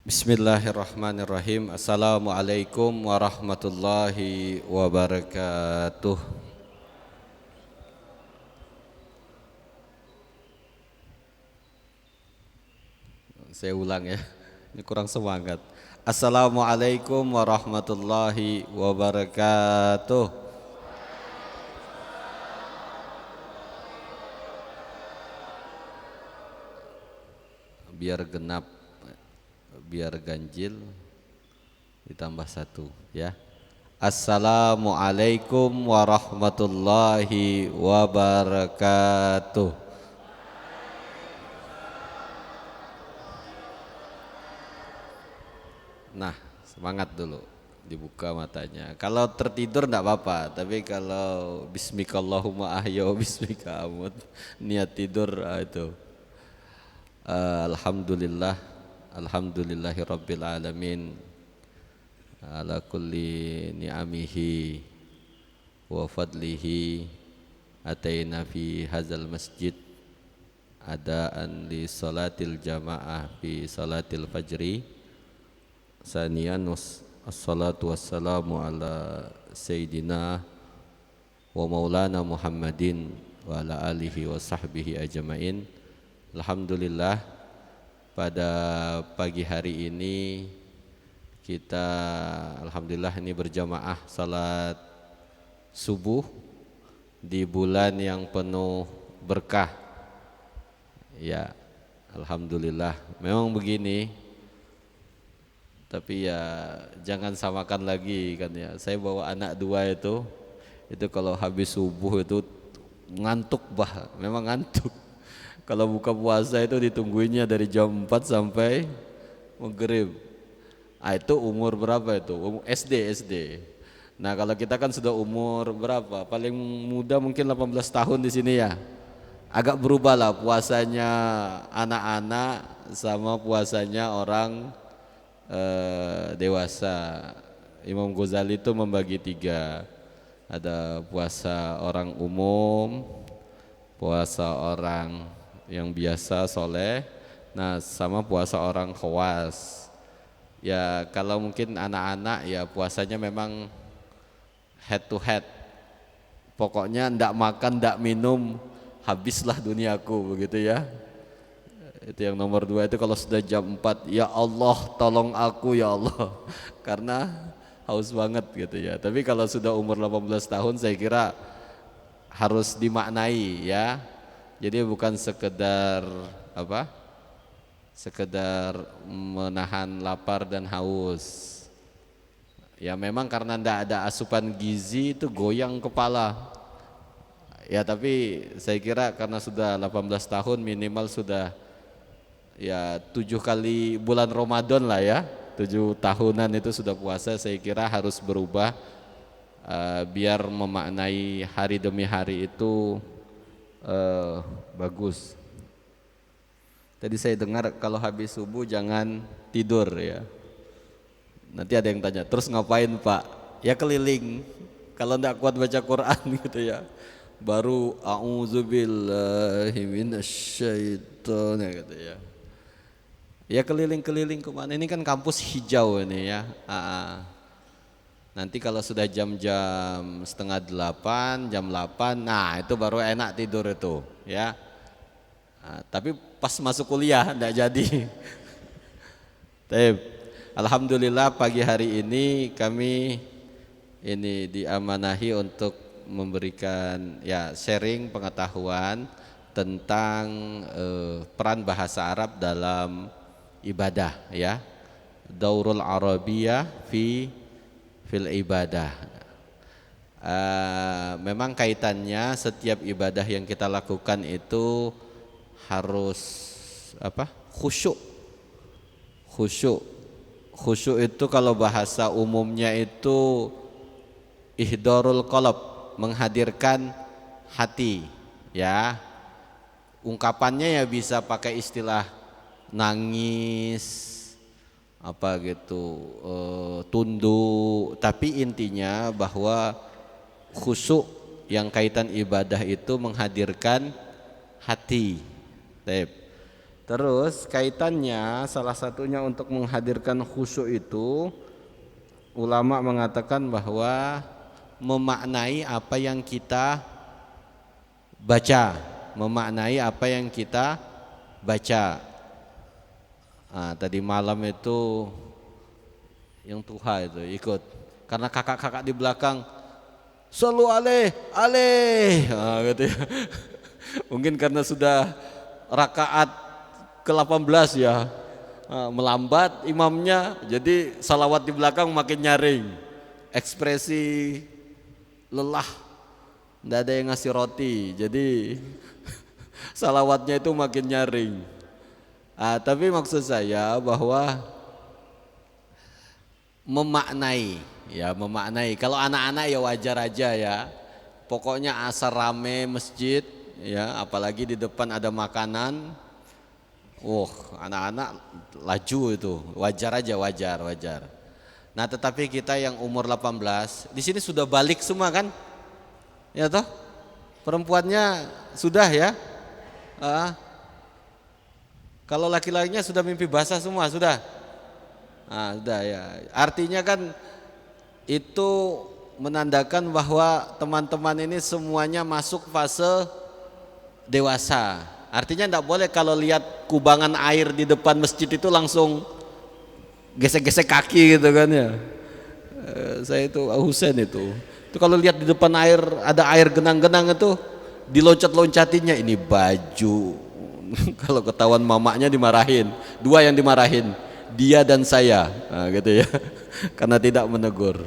Bismillahirrahmanirrahim. Assalamualaikum warahmatullahi wabarakatuh. Saya ulang ya, ini kurang semangat. Assalamualaikum warahmatullahi wabarakatuh. Biar genap, biar ganjil ditambah satu ya. Assalamualaikum warahmatullahi wabarakatuh. Nah, semangat dulu, dibuka matanya. Kalau tertidur enggak apa-apa, tapi kalau bismikallahumma ahya wa bismika amut, niat tidur itu. Alhamdulillah, alhamdulillahi rabbil alamin ala kulli ni'amihi wa fadlihi ataina fi hadzal masjid adaan li salatil jamaah fi salatil fajri saniyan assalatu wassalamu ala sayyidina wa maulana Muhammadin wa ala alihi wa sahbihi ajmain. Alhamdulillah, pada pagi hari ini kita alhamdulillah ini berjamaah salat subuh di bulan yang penuh berkah. Ya, alhamdulillah. Memang begini, tapi ya jangan samakan lagi kan ya. Saya bawa anak dua itu kalau habis subuh itu ngantuk memang ngantuk. Kalau buka puasa itu ditungguinnya dari jam 4 sampai maghrib. Itu umur berapa itu? SD. Nah, kalau kita kan sudah umur berapa? Paling muda mungkin 18 tahun di sini ya. Agak berubah lah puasanya anak-anak sama puasanya orang dewasa. Imam Ghazali itu membagi 3. Ada puasa orang umum, puasa orang yang biasa soleh, nah sama puasa orang khawas. Ya kalau mungkin anak-anak ya puasanya memang head to head, pokoknya ndak makan ndak minum habislah duniaku begitu ya. Itu yang nomor 2 itu kalau sudah jam 4, ya Allah tolong aku ya Allah karena haus banget gitu ya. Tapi kalau sudah umur 18 tahun saya kira harus dimaknai ya. Jadi bukan sekedar sekedar menahan lapar dan haus. Ya memang karena ndak ada asupan gizi itu goyang kepala. Ya tapi saya kira karena sudah 18 tahun minimal sudah ya 7 kali bulan Ramadan lah ya. 7 tahunan itu sudah puasa, saya kira harus berubah biar memaknai hari demi hari itu bagus. Tadi saya dengar kalau habis subuh jangan tidur ya. Nanti ada yang tanya, terus ngapain Pak? Ya keliling. Kalau enggak kuat baca Quran gitu ya, baru a'udzubillahi minasyaitonir gitu ya. Ya keliling-keliling kemana? Ini kan kampus hijau ini ya. Nanti kalau sudah jam-jam setengah 8, jam 8, nah itu baru enak tidur itu ya. Tapi pas masuk kuliah enggak jadi. Alhamdulillah pagi hari ini kami ini diamanahi untuk memberikan ya sharing pengetahuan tentang peran bahasa Arab dalam ibadah ya. Daurul Arabiyah fil ibadah. Memang kaitannya setiap ibadah yang kita lakukan itu harus khusyuk. Khusyuk itu kalau bahasa umumnya itu ihdarul qalb, menghadirkan hati ya. Ungkapannya ya bisa pakai istilah nangis tunduk, tapi intinya bahwa khusyuk yang kaitan ibadah itu menghadirkan hati. Terus kaitannya salah satunya untuk menghadirkan khusyuk itu, ulama mengatakan bahwa memaknai apa yang kita baca, memaknai apa yang kita baca. Tadi malam itu yang tuha itu ikut, karena kakak-kakak di belakang shollu alaih gitu ya. Mungkin karena sudah rakaat ke-18 ya, melambat imamnya, jadi salawat di belakang makin nyaring, ekspresi lelah, tidak ada yang ngasih roti, jadi salawatnya itu makin nyaring. Tapi maksud saya bahwa memaknai, ya memaknai. Kalau anak-anak ya wajar aja ya. Pokoknya asal rame masjid, ya apalagi di depan ada makanan. Anak-anak laju itu, wajar aja, wajar. Nah, tetapi kita yang umur 18, di sini sudah balik semua kan? Ya toh? Perempuannya sudah ya? Kalau laki-lakinya sudah mimpi basah semua, sudah? Sudah ya. Artinya kan itu menandakan bahwa teman-teman ini semuanya masuk fase dewasa. Artinya tidak boleh kalau lihat kubangan air di depan masjid itu langsung gesek-gesek kaki gitu kan ya. Saya itu Husain itu kalau lihat di depan air ada air genang-genang itu diloncat-loncatinnya, ini baju. Kalau ketahuan mamaknya dimarahin, dua yang dimarahin, dia dan saya, gitu ya, karena tidak menegur.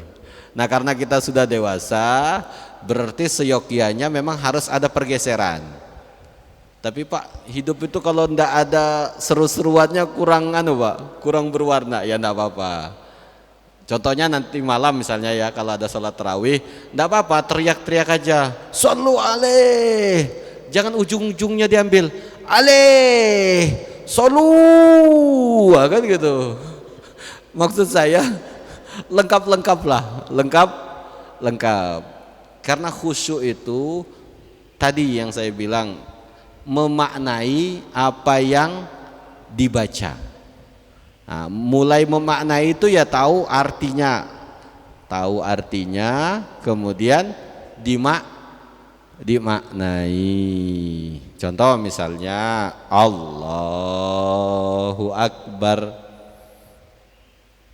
Nah, karena kita sudah dewasa, berarti seyogyanya memang harus ada pergeseran. Tapi Pak, hidup itu kalau ndak ada seru-seruannya kurang Pak, kurang berwarna, ya ndak apa-apa. Contohnya nanti malam misalnya ya, kalau ada sholat tarawih, ndak apa-apa, teriak-teriak aja, shollu alaih, jangan ujung-ujungnya diambil, alaih, shollu, kan gitu. Maksud saya lengkap lah, lengkap. Karena khusyuk itu tadi yang saya bilang, memaknai apa yang dibaca. Mulai memaknai itu ya tahu artinya, kemudian dimaknai. Contoh misalnya Allahu Akbar,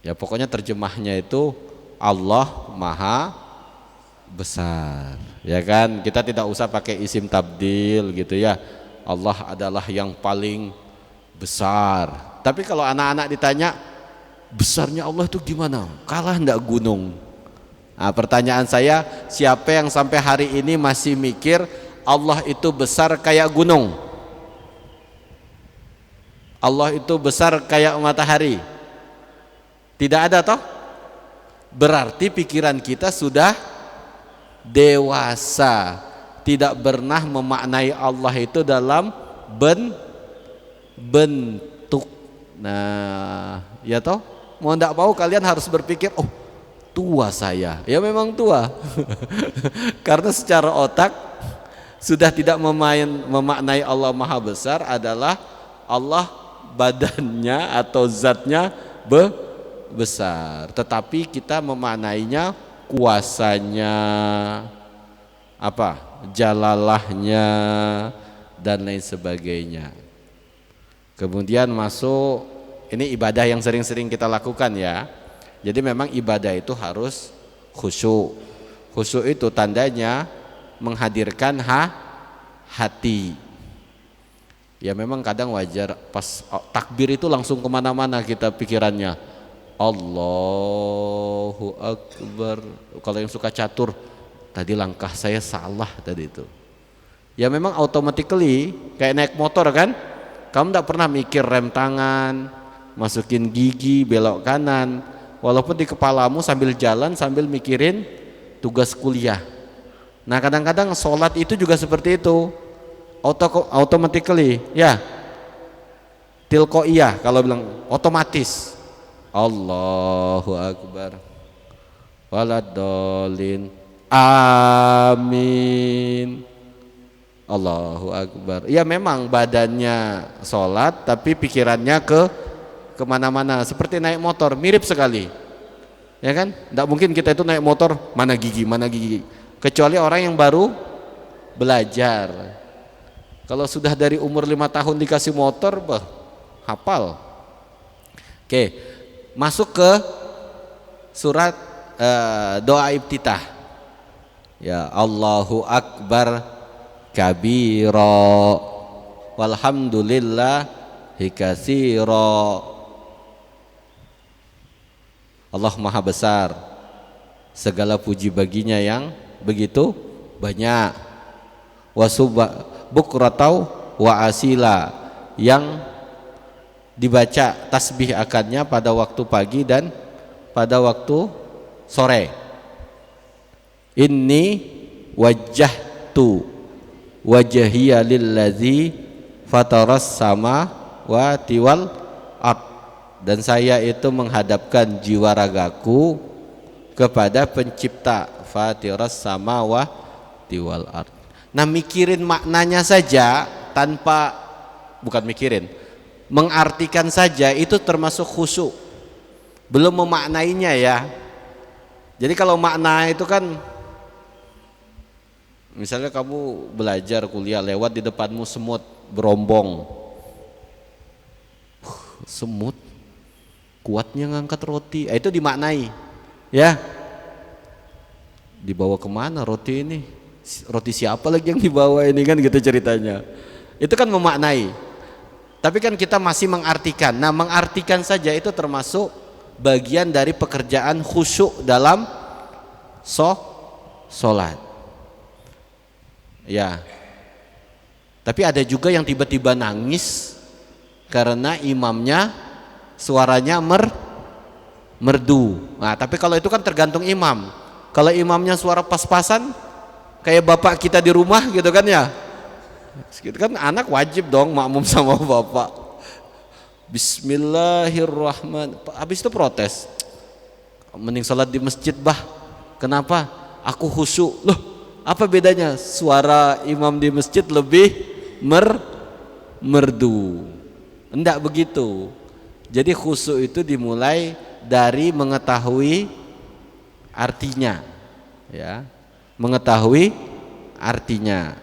ya pokoknya terjemahnya itu Allah Maha Besar, ya kan? Kita tidak usah pakai isim tabdil gitu ya. Allah adalah yang paling besar. Tapi kalau anak-anak ditanya besarnya Allah itu gimana? Kalah enggak gunung? Pertanyaan saya, siapa yang sampai hari ini masih mikir Allah itu besar kayak gunung? Allah itu besar kayak matahari? Tidak ada toh? Berarti pikiran kita sudah dewasa, tidak pernah memaknai Allah itu dalam bentuk. Nah, ya toh, mau ndak mau kalian harus berpikir, oh tua saya, ya memang tua. Karena secara otak sudah tidak memaknai Allah Maha Besar adalah Allah badannya atau zatnya besar, tetapi kita memaknainya kuasanya, jalalahnya dan lain sebagainya. Kemudian masuk ini ibadah yang sering-sering kita lakukan ya. Jadi memang ibadah itu harus khusyuk. Khusyuk itu tandanya menghadirkan hati. Ya memang kadang wajar pas takbir itu langsung kemana-mana kita pikirannya, Allahu Akbar. Kalau yang suka catur, tadi langkah saya salah tadi itu. Ya memang automatically kayak naik motor kan, kamu tidak pernah mikir rem tangan, masukin gigi, belok kanan, walaupun di kepalamu sambil jalan sambil mikirin tugas kuliah. Nah kadang-kadang sholat itu juga seperti itu, automatically ya, tilqoiyah kalau bilang otomatis. Allahu Akbar waladolin amin. Allahu Akbar. Ya memang badannya sholat tapi pikirannya kemana-mana, seperti naik motor, mirip sekali. Ya kan? Tidak mungkin kita itu naik motor mana gigi, kecuali orang yang baru belajar. Kalau sudah dari umur 5 tahun dikasih motor, hafal. Oke, masuk ke surat doa iftitah. Ya, Allahu Akbar kabira walhamdulillahi katsira. Allah Maha Besar, segala puji baginya yang begitu banyak. Bukratau wa asila, yang dibaca tasbih akannya pada waktu pagi dan pada waktu sore. Inni wajjahtu wajhiya lillazi fataras samawati wal ard, dan saya itu menghadapkan jiwa ragaku kepada pencipta fatiras samawati wal ard. Nah, mikirin maknanya saja tanpa, bukan mikirin, mengartikan saja itu termasuk khusyuk, belum memaknainya ya. Jadi kalau makna itu kan, misalnya kamu belajar kuliah, lewat di depanmu semut berombong, semut kuatnya ngangkat roti, itu dimaknai ya. Dibawa kemana roti ini, roti siapa lagi yang dibawa ini, kan gitu ceritanya. Itu kan memaknai, tapi kan kita masih mengartikan. Nah, mengartikan saja itu termasuk bagian dari pekerjaan khusyuk dalam sholat ya. Tapi ada juga yang tiba-tiba nangis karena imamnya suaranya merdu. Nah, tapi kalau itu kan tergantung imam. Kalau imamnya suara pas-pasan kayak bapak kita di rumah gitu kan ya, gitu kan, anak wajib dong makmum sama bapak. Bismillahirrahmanirrahim, habis itu protes, mending sholat di masjid bah. Kenapa? Aku khusyuk. Loh, apa bedanya? Suara imam di masjid lebih merdu. Enggak begitu. Jadi khusyuk itu dimulai dari mengetahui artinya ya, mengetahui artinya.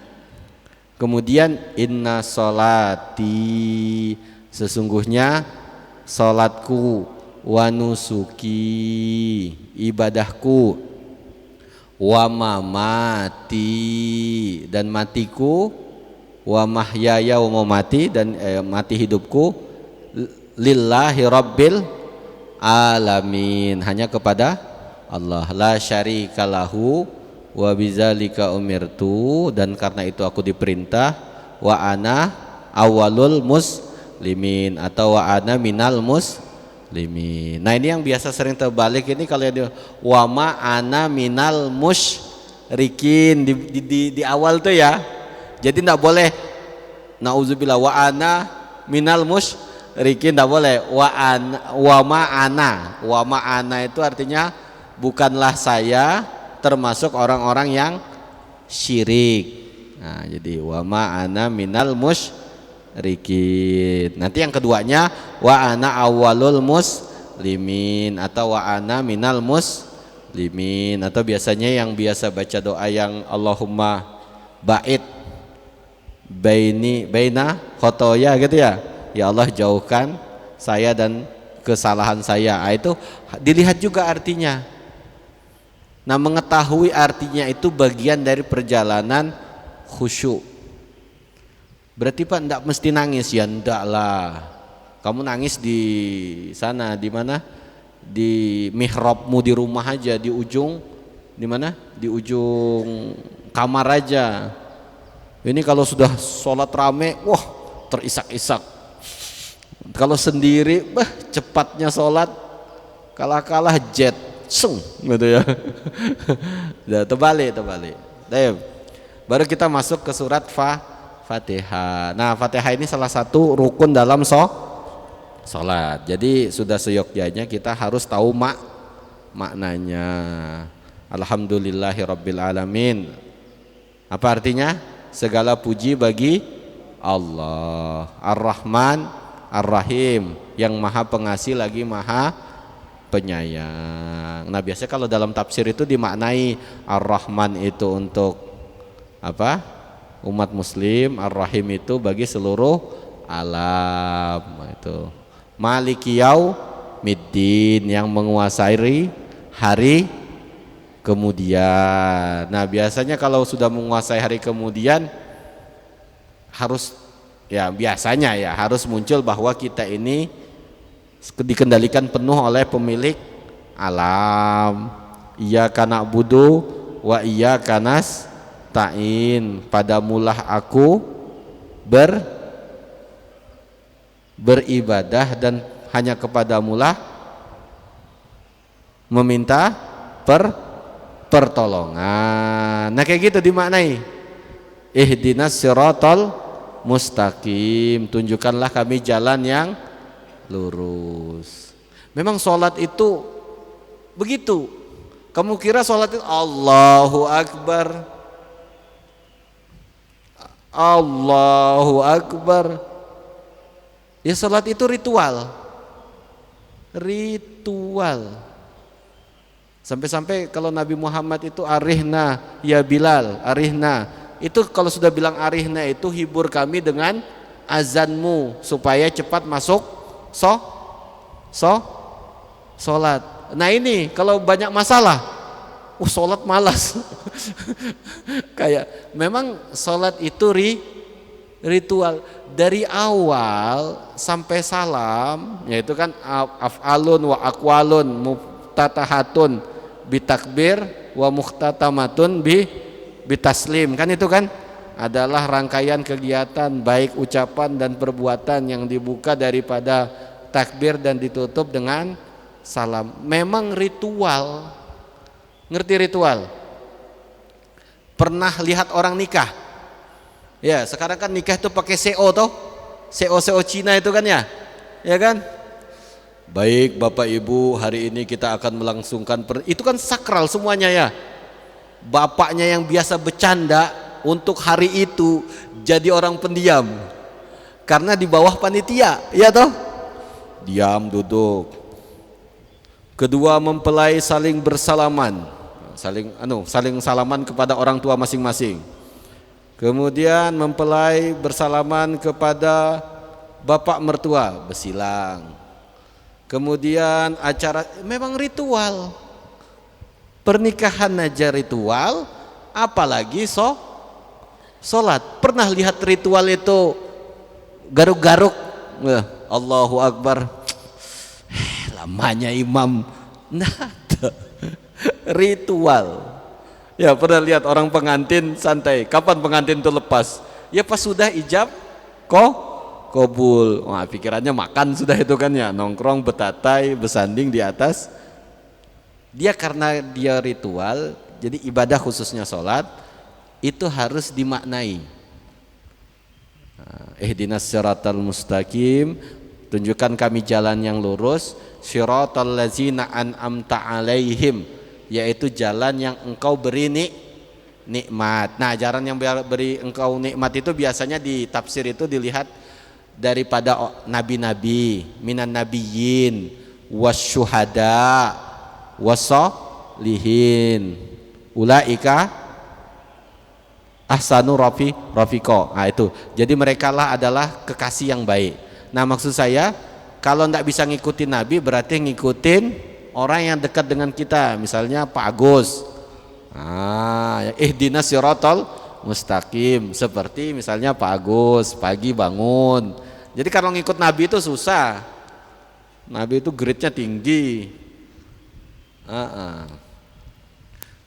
Kemudian inna sholati, sesungguhnya salatku, wa nusuki, ibadahku, wa mamati, dan matiku, wa mahyaya, wa mamati, dan mati hidupku, lillahi rabbil alamin, hanya kepada Allah, la syarikalahu wa bizalika umirtu, dan karena itu aku diperintah, wa ana awalul muslimin, atau wa ana minal muslimin. Nah, ini yang biasa sering terbalik ini, kalau yang wa ma ana minal musyrikin di awal tuh ya. Jadi enggak boleh nauzubillah wa ana minal musyrikin, enggak boleh wa ma ana itu artinya bukanlah saya termasuk orang-orang yang syirik. Nah, jadi wa ma ana minal musyrikin. Nanti yang keduanya wa ana awwalul muslimin, atau wa ana minal muslimin, atau biasanya yang biasa baca doa yang Allahumma ba'id baina khotoya gitu ya. Ya Allah, jauhkan saya dan kesalahan saya. Itu dilihat juga artinya. Nah, mengetahui artinya itu bagian dari perjalanan khusyuk. Berarti Pak enggak mesti nangis ya? Enggak lah. Kamu nangis di sana, di mana? Di mihrabmu di rumah aja, di ujung, di mana? Di ujung kamar aja. Ini kalau sudah sholat rame, wah terisak-isak. Kalau sendiri, cepatnya sholat, kalah-kalah jet. Gitu ya. Udah terbalik. Baru kita masuk ke surat Fatihah. Nah, Fatihah ini salah satu rukun dalam sholat. Jadi sudah seyogyanya kita harus tahu maknanya. Alhamdulillahirabbil alamin. Apa artinya? segala puji bagi Allah. Ar-Rahman, Ar-Rahim, yang maha pengasih lagi maha penyayang. Nah biasanya kalau dalam tafsir itu dimaknai Ar-Rahman itu untuk apa? Umat muslim, Ar-Rahim itu bagi seluruh alam. Itu Maliki Yaumiddin, yang menguasai hari kemudian. Nah biasanya kalau sudah menguasai hari kemudian harus, ya biasanya ya harus muncul bahwa kita ini dikendalikan penuh oleh pemilik alam. Iyyaka na'budu wa iyyaka nasta'in, padamulah aku beribadah dan hanya kepadamulah meminta pertolongan. Nah kayak gitu dimaknai. Ihdinas siratal mustaqim, tunjukkanlah kami jalan yang lurus. Memang sholat itu begitu. Kamu kira sholat itu Allahu Akbar, Allahu Akbar. Ya sholat itu ritual. Sampai-sampai kalau Nabi Muhammad itu arihna ya Bilal, arihna. Itu kalau sudah bilang arihna itu hibur kami dengan azanmu supaya cepat masuk sholat. Nah ini kalau banyak masalah, sholat malas. Kayak memang sholat itu ritual dari awal sampai salam, yaitu kan af'alun wa aqwalun muftatahatun bitakbir wa muhtatamatun bitaslim, kan itu kan adalah rangkaian kegiatan baik ucapan dan perbuatan yang dibuka daripada takbir dan ditutup dengan salam. Memang ritual. Ngerti ritual? Pernah lihat orang nikah? Ya, sekarang kan nikah itu pakai CO toh? CO Cina itu kan ya? Ya kan? Baik Bapak Ibu, hari ini kita akan melangsungkan itu kan sakral semuanya ya. Bapaknya yang biasa bercanda untuk hari itu jadi orang pendiam karena di bawah panitia, ya toh? Diam duduk. Kedua, mempelai saling bersalaman, saling salaman kepada orang tua masing-masing. Kemudian mempelai bersalaman kepada bapak mertua, bersilang. Kemudian acara memang ritual. Pernikahan aja ritual, apalagi sholat. Pernah lihat ritual itu garuk-garuk? Allahu Akbar. Lamanya imam. Nah, ritual. Ya pernah lihat orang pengantin santai. Kapan pengantin itu lepas? Ya pas sudah ijab kabul. Wah, pikirannya makan sudah itu kan ya, nongkrong, betatai, bersanding di atas. Dia karena dia ritual, jadi ibadah khususnya sholat itu harus dimaknai. Ihdinas siratal mustaqim, tunjukkan kami jalan yang lurus. Siratal ladzina an'amta alaihim, yaitu jalan yang engkau beri nikmat. Nah, jalan yang beri engkau nikmat itu biasanya di tafsir itu dilihat daripada nabi-nabi, minan nabiyyin wasyuhada wasolihin ulaika ahsanu rafiqo. Nah itu, jadi mereka lah adalah kekasih yang baik. Nah maksud saya, kalau tidak bisa ngikutin Nabi berarti ngikutin orang yang dekat dengan kita, misalnya Pak Agus. Ihdinas siratal mustaqim, seperti misalnya Pak Agus pagi bangun. Jadi kalau ngikut Nabi itu susah. Nabi itu grade-nya tinggi.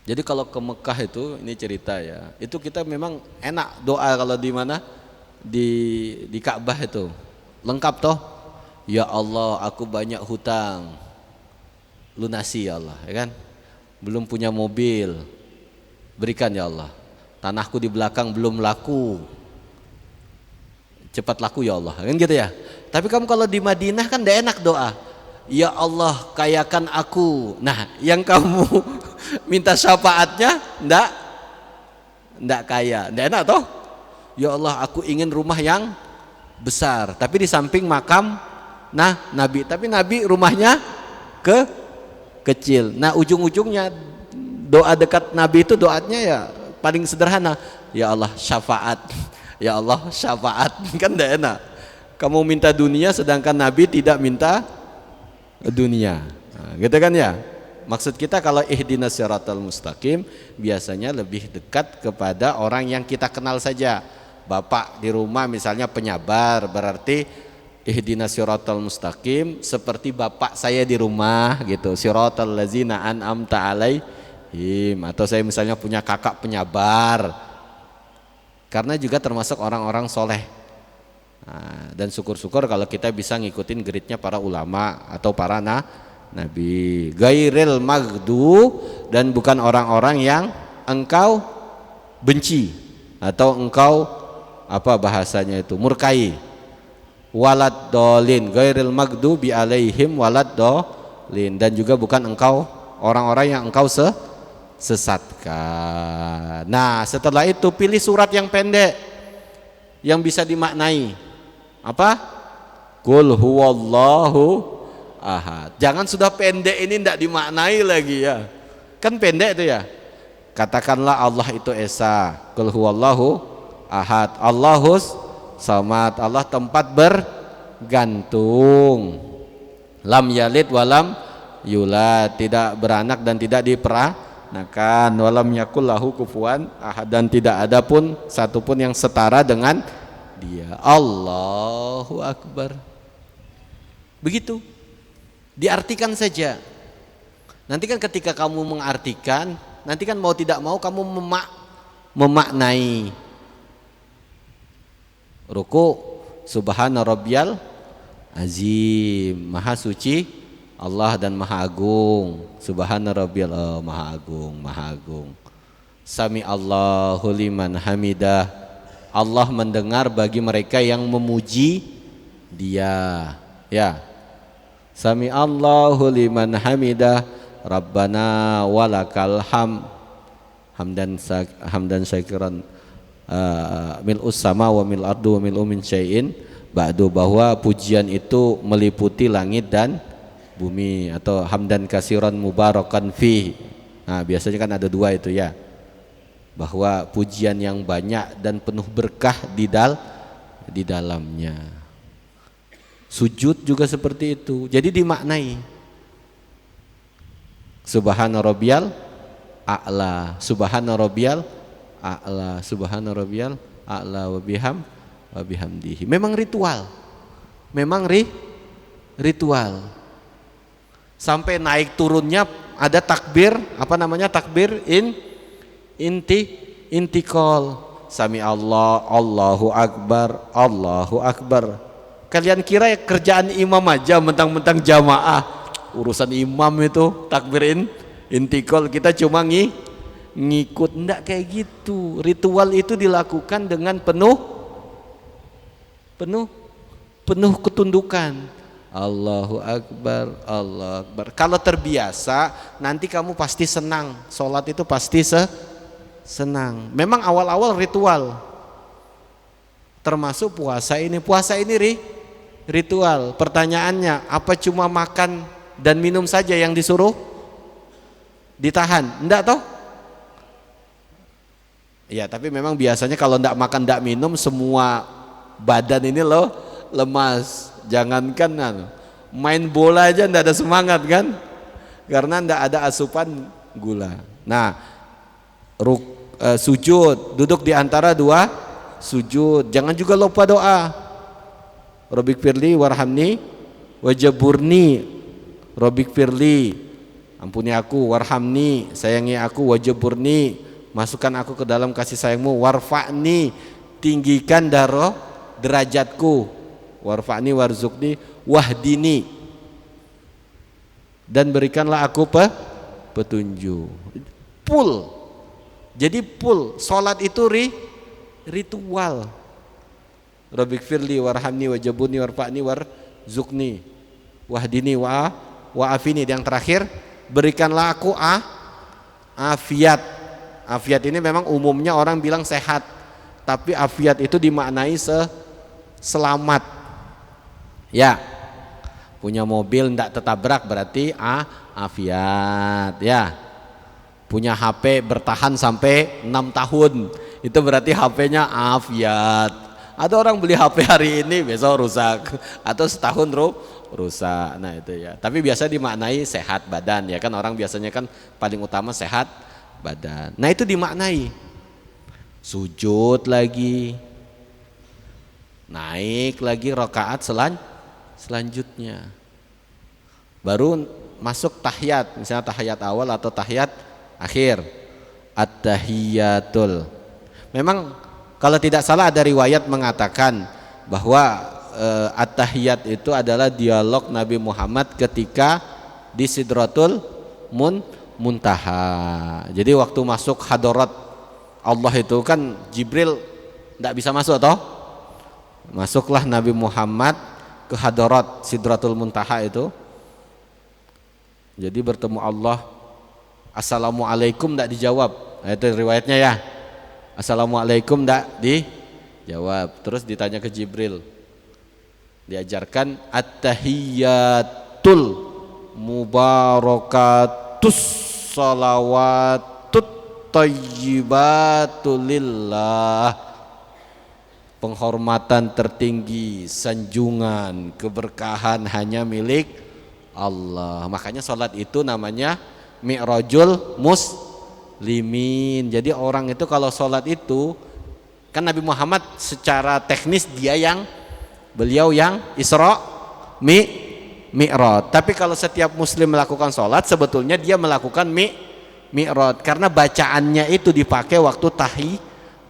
Jadi kalau ke Mekah itu, ini cerita ya, itu kita memang enak doa kalau di mana di Ka'bah itu lengkap toh. Ya Allah, aku banyak hutang, lunasi ya Allah, ya kan? Belum punya mobil, berikan ya Allah. Tanahku di belakang belum laku, cepat laku ya Allah, kan gitu ya. Tapi kamu kalau di Madinah kan tidak enak doa. Ya Allah, kayakan aku. Nah, yang kamu minta syafaatnya ndak kaya, ndak enak toh? ya Allah aku ingin rumah yang besar, tapi di samping makam Nabi, tapi Nabi rumahnya kecil. Nah ujung-ujungnya doa dekat Nabi itu doanya ya paling sederhana, ya Allah syafaat, ya Allah syafaat. Kan tidak enak kamu minta dunia sedangkan Nabi tidak minta dunia, nah, gitu kan ya. Maksud kita kalau ihdinas siratal mustaqim biasanya lebih dekat kepada orang yang kita kenal saja. Bapak di rumah misalnya penyabar, berarti ihdinas siratal mustaqim seperti bapak saya di rumah gitu, siratal ladzina an'amta alaihim. Atau saya misalnya punya kakak penyabar, karena juga termasuk orang-orang soleh. Nah, dan syukur-syukur kalau kita bisa ngikutin gridnya para ulama atau para nabi. Gairil magdu, dan bukan orang-orang yang engkau benci atau engkau apa bahasanya itu murkai. Walad dolin, gairil magdubi alaihim walad dolin, dan juga bukan engkau orang-orang yang engkau sesatkan. Nah setelah itu pilih surat yang pendek yang bisa dimaknai. Apa? Qul huwallahu ahad. Jangan sudah pendek ini tidak dimaknai lagi ya, kan pendek itu ya. Katakanlah Allah itu esa, qul huwallahu ahad, Allahus samad, Allah tempat bergantung, lam yalid walam yulad, tidak beranak dan tidak diperanakan, walam yakul lahu kufuwan ahad, dan tidak ada pun satupun yang setara dengan dia. Allahu akbar. Begitu diartikan saja. Nanti kan ketika kamu mengartikan, nanti kan mau tidak mau kamu memaknai. Ruku subhana rabbiyal azim, maha suci Allah dan maha agung. Subhana rabbiyal maha agung, maha agung. Sami Allahu liman hamidah, Allah mendengar bagi mereka yang memuji Dia. Ya. Sami Allahu liman hamidah, Rabbana walakal hamdan syakiran mil'us sama wa mil ardu wa mil'u min syai'in ba'du, bahwa pujian itu meliputi langit dan bumi, atau hamdan kasiran mubarakan fi. Nah biasanya kan ada dua itu ya, bahwa pujian yang banyak dan penuh berkah di dalamnya. Sujud juga seperti itu, jadi dimaknai subhana rabbiyal a'la, subhana rabbiyal a'la, subhana rabbiyal a'la wa bihamdihi. Memang ritual, memang ritual. Sampai naik turunnya ada takbir, apa namanya, takbir intikal. Sami Allah, Allahu akbar, Allahu akbar. Kalian kira ya kerjaan imam aja mentang-mentang jamaah, urusan imam itu takbir intikal, kita cuma ngikut. Enggak kayak gitu. Ritual itu dilakukan dengan penuh ketundukan. Allahu akbar, Allahu akbar. Kalau terbiasa nanti kamu pasti senang. Sholat itu pasti senang. Memang awal-awal ritual, termasuk puasa ini. Puasa ini ritual. Pertanyaannya, apa cuma makan dan minum saja yang disuruh ditahan? Enggak toh? Ya, tapi memang biasanya kalau enggak makan enggak minum semua badan ini loh lemas. Jangankan main bola aja enggak ada semangat kan? Karena enggak ada asupan gula. Nah, sujud, duduk di antara dua sujud. Jangan juga lupa doa. Rabbik firli warhamni wajaburni. Rabbik firli, ampuni aku, warhamni, sayangi aku, wajaburni, masukkan aku ke dalam kasih sayangmu, warfa'ni, tinggikan derajatku, warfa'ni warzukni wahdini, dan berikanlah aku petunjuk. Full. Jadi full. Salat itu ritual. Rabbik firli warhamni wajabuni warfa'ni warzukni wahdini wa'afini. Yang terakhir, berikanlah aku afiat. Afiat ini memang umumnya orang bilang sehat, tapi afiat itu dimaknai selamat. Ya, punya mobil ndak tertabrak berarti afiat. Ya, punya HP bertahan sampai 6 tahun itu berarti HP-nya afiat. Ada orang beli HP hari ini besok rusak atau setahun rusak. Nah itu ya. Tapi biasa dimaknai sehat badan ya kan, orang biasanya kan paling utama sehat badan. Nah itu dimaknai. Sujud lagi, naik lagi rakaat selanjutnya. Baru masuk tahiyat, misalnya tahiyat awal atau tahiyat akhir. At-tahiyatul. Memang kalau tidak salah ada riwayat mengatakan bahwa at-tahiyat itu adalah dialog Nabi Muhammad ketika di Sidratul Muntaha. Jadi waktu masuk hadarat Allah itu kan Jibril tidak bisa masuk toh. Masuklah Nabi Muhammad ke hadarat Sidratul Muntaha itu. Jadi bertemu Allah, Assalamualaikum tidak dijawab. Nah, itu riwayatnya ya. Assalamualaikum tidak dijawab. Terus ditanya ke Jibril, diajarkan at-tahiyatul mubarakatus salawatut thayyibatulillah. Penghormatan tertinggi, sanjungan, keberkahan hanya milik Allah. Makanya sholat itu namanya mi'rajul muslimin. Jadi orang itu kalau sholat itu kan Nabi Muhammad secara teknis beliau yang Isra Mi'raj. Tapi kalau setiap muslim melakukan sholat sebetulnya dia melakukan Mi'raj karena bacaannya itu dipakai waktu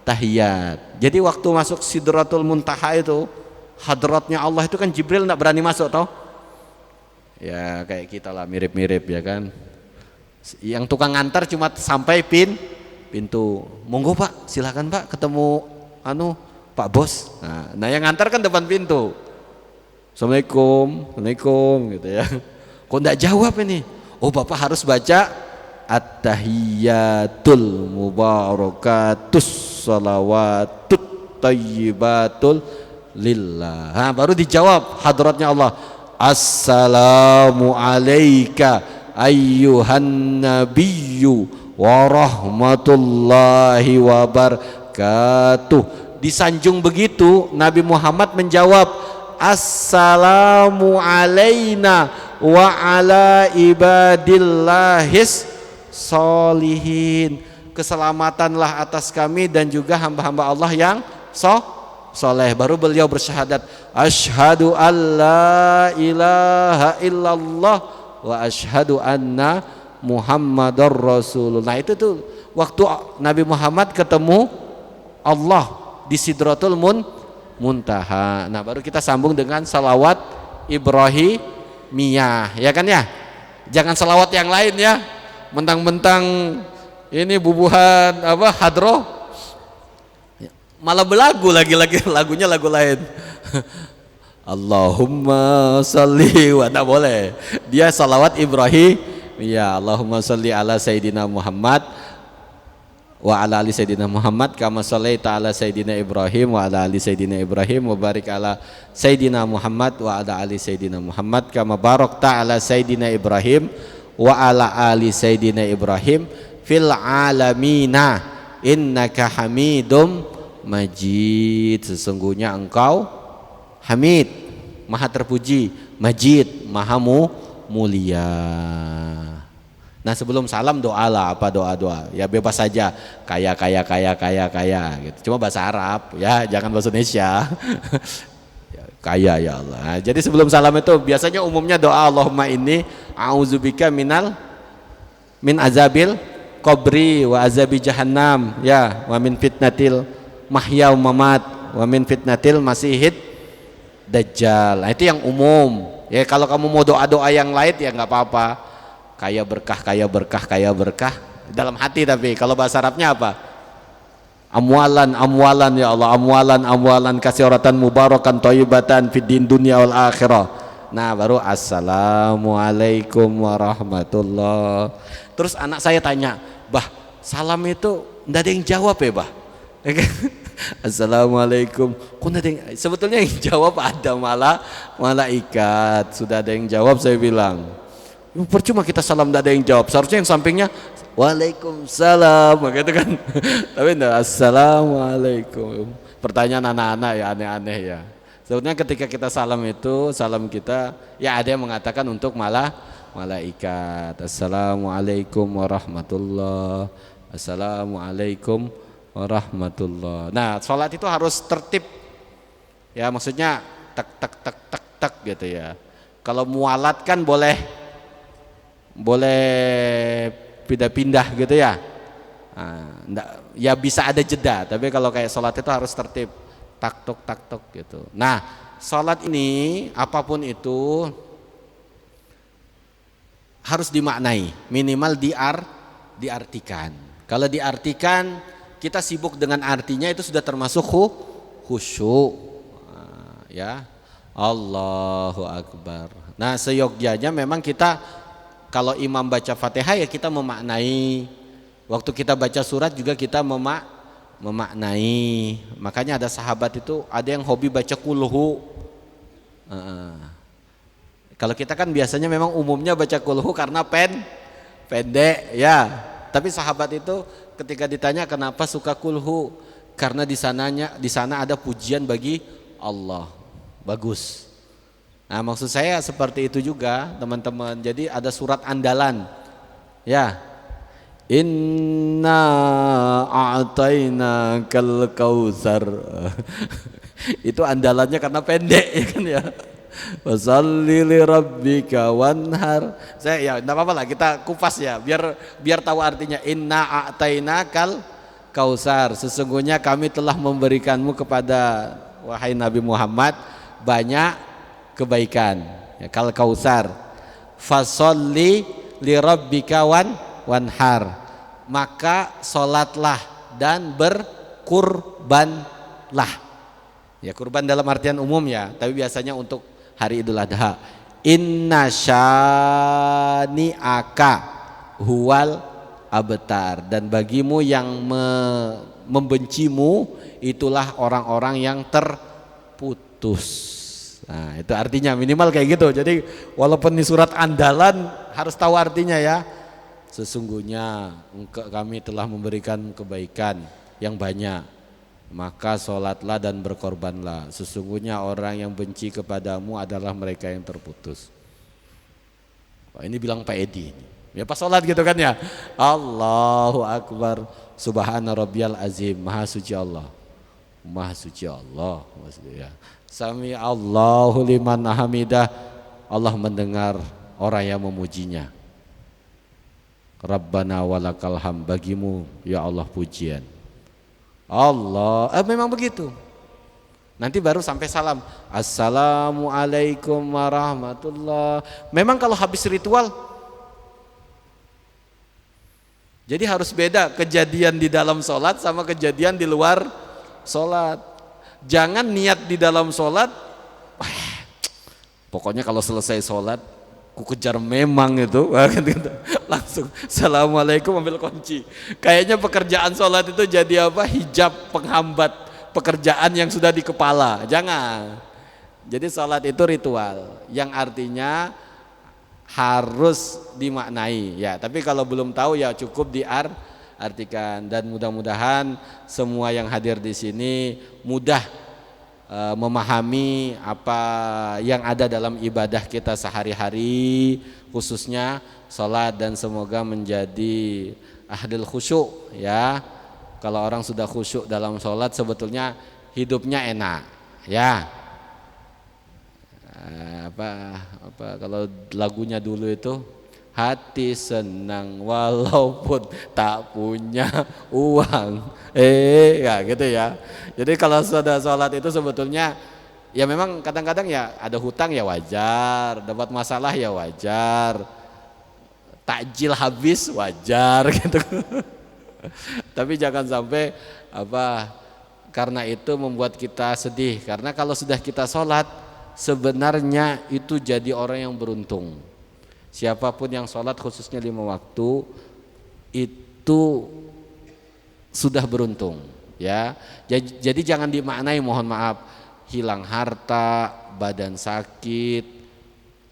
tahiyat. Jadi waktu masuk Sidratul Muntaha itu hadratnya Allah itu kan Jibril tidak berani masuk toh. Ya kayak kita lah mirip-mirip ya kan. Yang tukang ngantar cuma sampai pintu. Monggo Pak, silakan Pak ketemu Pak Bos. Nah yang ngantar kan depan pintu. Assalamualaikum, Waalaikumsalam gitu ya. Kok enggak jawab ini? Oh Bapak harus baca at-tahiyatul mubarakatus salawatut thayyibatul lillah. Baru dijawab hadratnya Allah. Assalamu alayka ayyuhan nabiyyu wa rahmatullahi wa barakatuh. Disanjung begitu Nabi Muhammad menjawab assalamu alayna wa ala ibadillahis solihin. Keselamatanlah atas kami dan juga hamba-hamba Allah yang soleh. Baru beliau bersyahadat asyhadu alla ilaha illallah wa asyhadu anna muhammadar rasulullah. Itu tuh waktu Nabi Muhammad ketemu Allah di Sidratul Muntaha. Nah baru kita sambung dengan salawat Ibrahimiyah ya kan ya. Jangan salawat yang lain ya, mentang-mentang ini bubuhan hadroh malah belagu lagi lagunya lagu lain. Allahumma sholli wa tak boleh. Dia salawat Ibrahim ya, Allahumma sholli ala Sayyidina Muhammad wa ala ali Sayyidina Muhammad kama shallaita ala Sayyidina Ibrahim wa ala ali Sayyidina Ibrahim wa barik ala Sayyidina Muhammad wa ala ali Sayyidina Muhammad kama barakta ala Sayyidina Ibrahim wa ala ali Sayyidina Ibrahim fil alamina innaka hamidum majid. Sesungguhnya engkau hamid, maha terpuji, majid, maha mulia. Nah sebelum salam doa lah, apa doa ya bebas saja, kaya gitu. Cuma bahasa Arab ya, jangan bahasa Indonesia. Kaya ya Allah. Nah, jadi sebelum salam itu biasanya umumnya doa Allahumma inni a'udzubika min azabil qabri wa azabi jahannam ya wa min fitnatil mahya wa mamat wa min fitnatil masihid dajjal. Nah, itu yang umum. Ya kalau kamu mau doa-doa yang lain ya nggak apa-apa. Kaya berkah dalam hati, tapi kalau bahasa Arabnya apa? Amwalan ya Allah, amwalan katsiratan mubarakan thayyibatan fid din dunya wal akhirah. Nah, baru assalamualaikum warahmatullah. Terus anak saya tanya, "Bah, salam itu enggak ada yang jawab ya, Bah?" Assalamualaikum. Sebetulnya yang jawab ada malaikat. Sudah ada yang jawab, saya bilang. Percuma kita salam tidak ada yang jawab. Seharusnya yang sampingnya Waalaikumsalam, gitu kan. Tapi enggak, Assalamualaikum. Pertanyaan anak-anak ya aneh-aneh ya. Sebetulnya ketika kita salam itu, salam kita ya ada yang mengatakan untuk malaikat. Assalamualaikum warahmatullah. Assalamualaikum warahmatullah. Nah, sholat itu harus tertib. Ya, maksudnya tak tak tak tak tak gitu ya. Kalau mualat kan boleh pindah-pindah gitu ya. Nah, ya bisa ada jeda, tapi kalau kayak sholat itu harus tertib, tak tok gitu. Nah, sholat ini apapun itu harus dimaknai, minimal diartikan. Kalau diartikan kita sibuk dengan artinya itu sudah termasuk khusyuk. Ya, Allahu Akbar. Nah, seyogyanya memang kita kalau imam baca Fatihah ya kita memaknai. Waktu kita baca surat juga kita memaknai. Makanya ada sahabat itu ada yang hobi baca kulhu. Kalau kita kan biasanya memang umumnya baca kulhu karena pendek ya. Tapi sahabat itu ketika ditanya kenapa suka kulhu, karena di sana ada pujian bagi Allah. Bagus. Nah, maksud saya seperti itu juga teman-teman. Jadi ada surat andalan. Ya. Inna a'tainakal kautsar. Itu andalannya karena pendek ya kan ya. Washolli li rabbika wanhar. Saya ya enggak apa-apa lah kita kupas ya biar tahu artinya. Inna a'tainakal kautsar. Sesungguhnya kami telah memberikanmu kepada wahai Nabi Muhammad banyak kebaikan ya, kal kautsar. Fasholli li rabbika wanhar, maka salatlah dan berkurbanlah. Ya, kurban dalam artian umum ya, tapi biasanya untuk hari Idul Adha. Inna syani'aka huwal abtar, dan bagimu yang membencimu itulah orang-orang yang terputus. Nah, itu artinya minimal kayak gitu. Jadi walaupun di surat andalan harus tahu artinya ya. Sesungguhnya kami telah memberikan kebaikan yang banyak, maka sholatlah dan berkorbanlah. Sesungguhnya orang yang benci kepadamu adalah mereka yang terputus. Wah, ini bilang Pak Edi. Ya pas sholat gitu kan ya. Allahu Akbar. Subhana rabbiyal azim. Maha suci Allah. Maha suci Allah maksudnya. Sami Allahu liman hamidah. Allah mendengar orang yang memujinya. Rabbana walakal ham, bagimu ya Allah pujian. Allah, memang begitu. Nanti baru sampai salam. Assalamualaikum warahmatullah. Memang kalau habis ritual, jadi harus beda kejadian di dalam sholat sama kejadian di luar sholat. Jangan niat di dalam sholat, pokoknya kalau selesai sholat ku kejar memang itu langsung assalamualaikum ambil kunci. Kayaknya pekerjaan sholat itu jadi apa, hijab penghambat pekerjaan yang sudah di kepala. Jangan. Jadi sholat itu ritual yang artinya harus dimaknai ya. Tapi kalau belum tahu ya cukup diartikan. Dan mudah-mudahan semua yang hadir di sini mudah memahami apa yang ada dalam ibadah kita sehari-hari, khususnya sholat, dan semoga menjadi ahlul khusyuk ya. Kalau orang sudah khusyuk dalam sholat sebetulnya hidupnya enak ya. Apa kalau lagunya dulu itu, hati senang walaupun tak punya uang, ya gitu ya. Jadi kalau sudah sholat itu sebetulnya ya memang kadang-kadang ya ada hutang ya wajar, dapat masalah ya wajar, takjil habis wajar gitu. Tapi jangan sampai karena itu membuat kita sedih, karena kalau sudah kita sholat sebenarnya itu jadi orang yang beruntung. Siapapun yang sholat khususnya 5 waktu itu sudah beruntung. ya. Jadi jangan dimaknai, mohon maaf, hilang harta, badan sakit,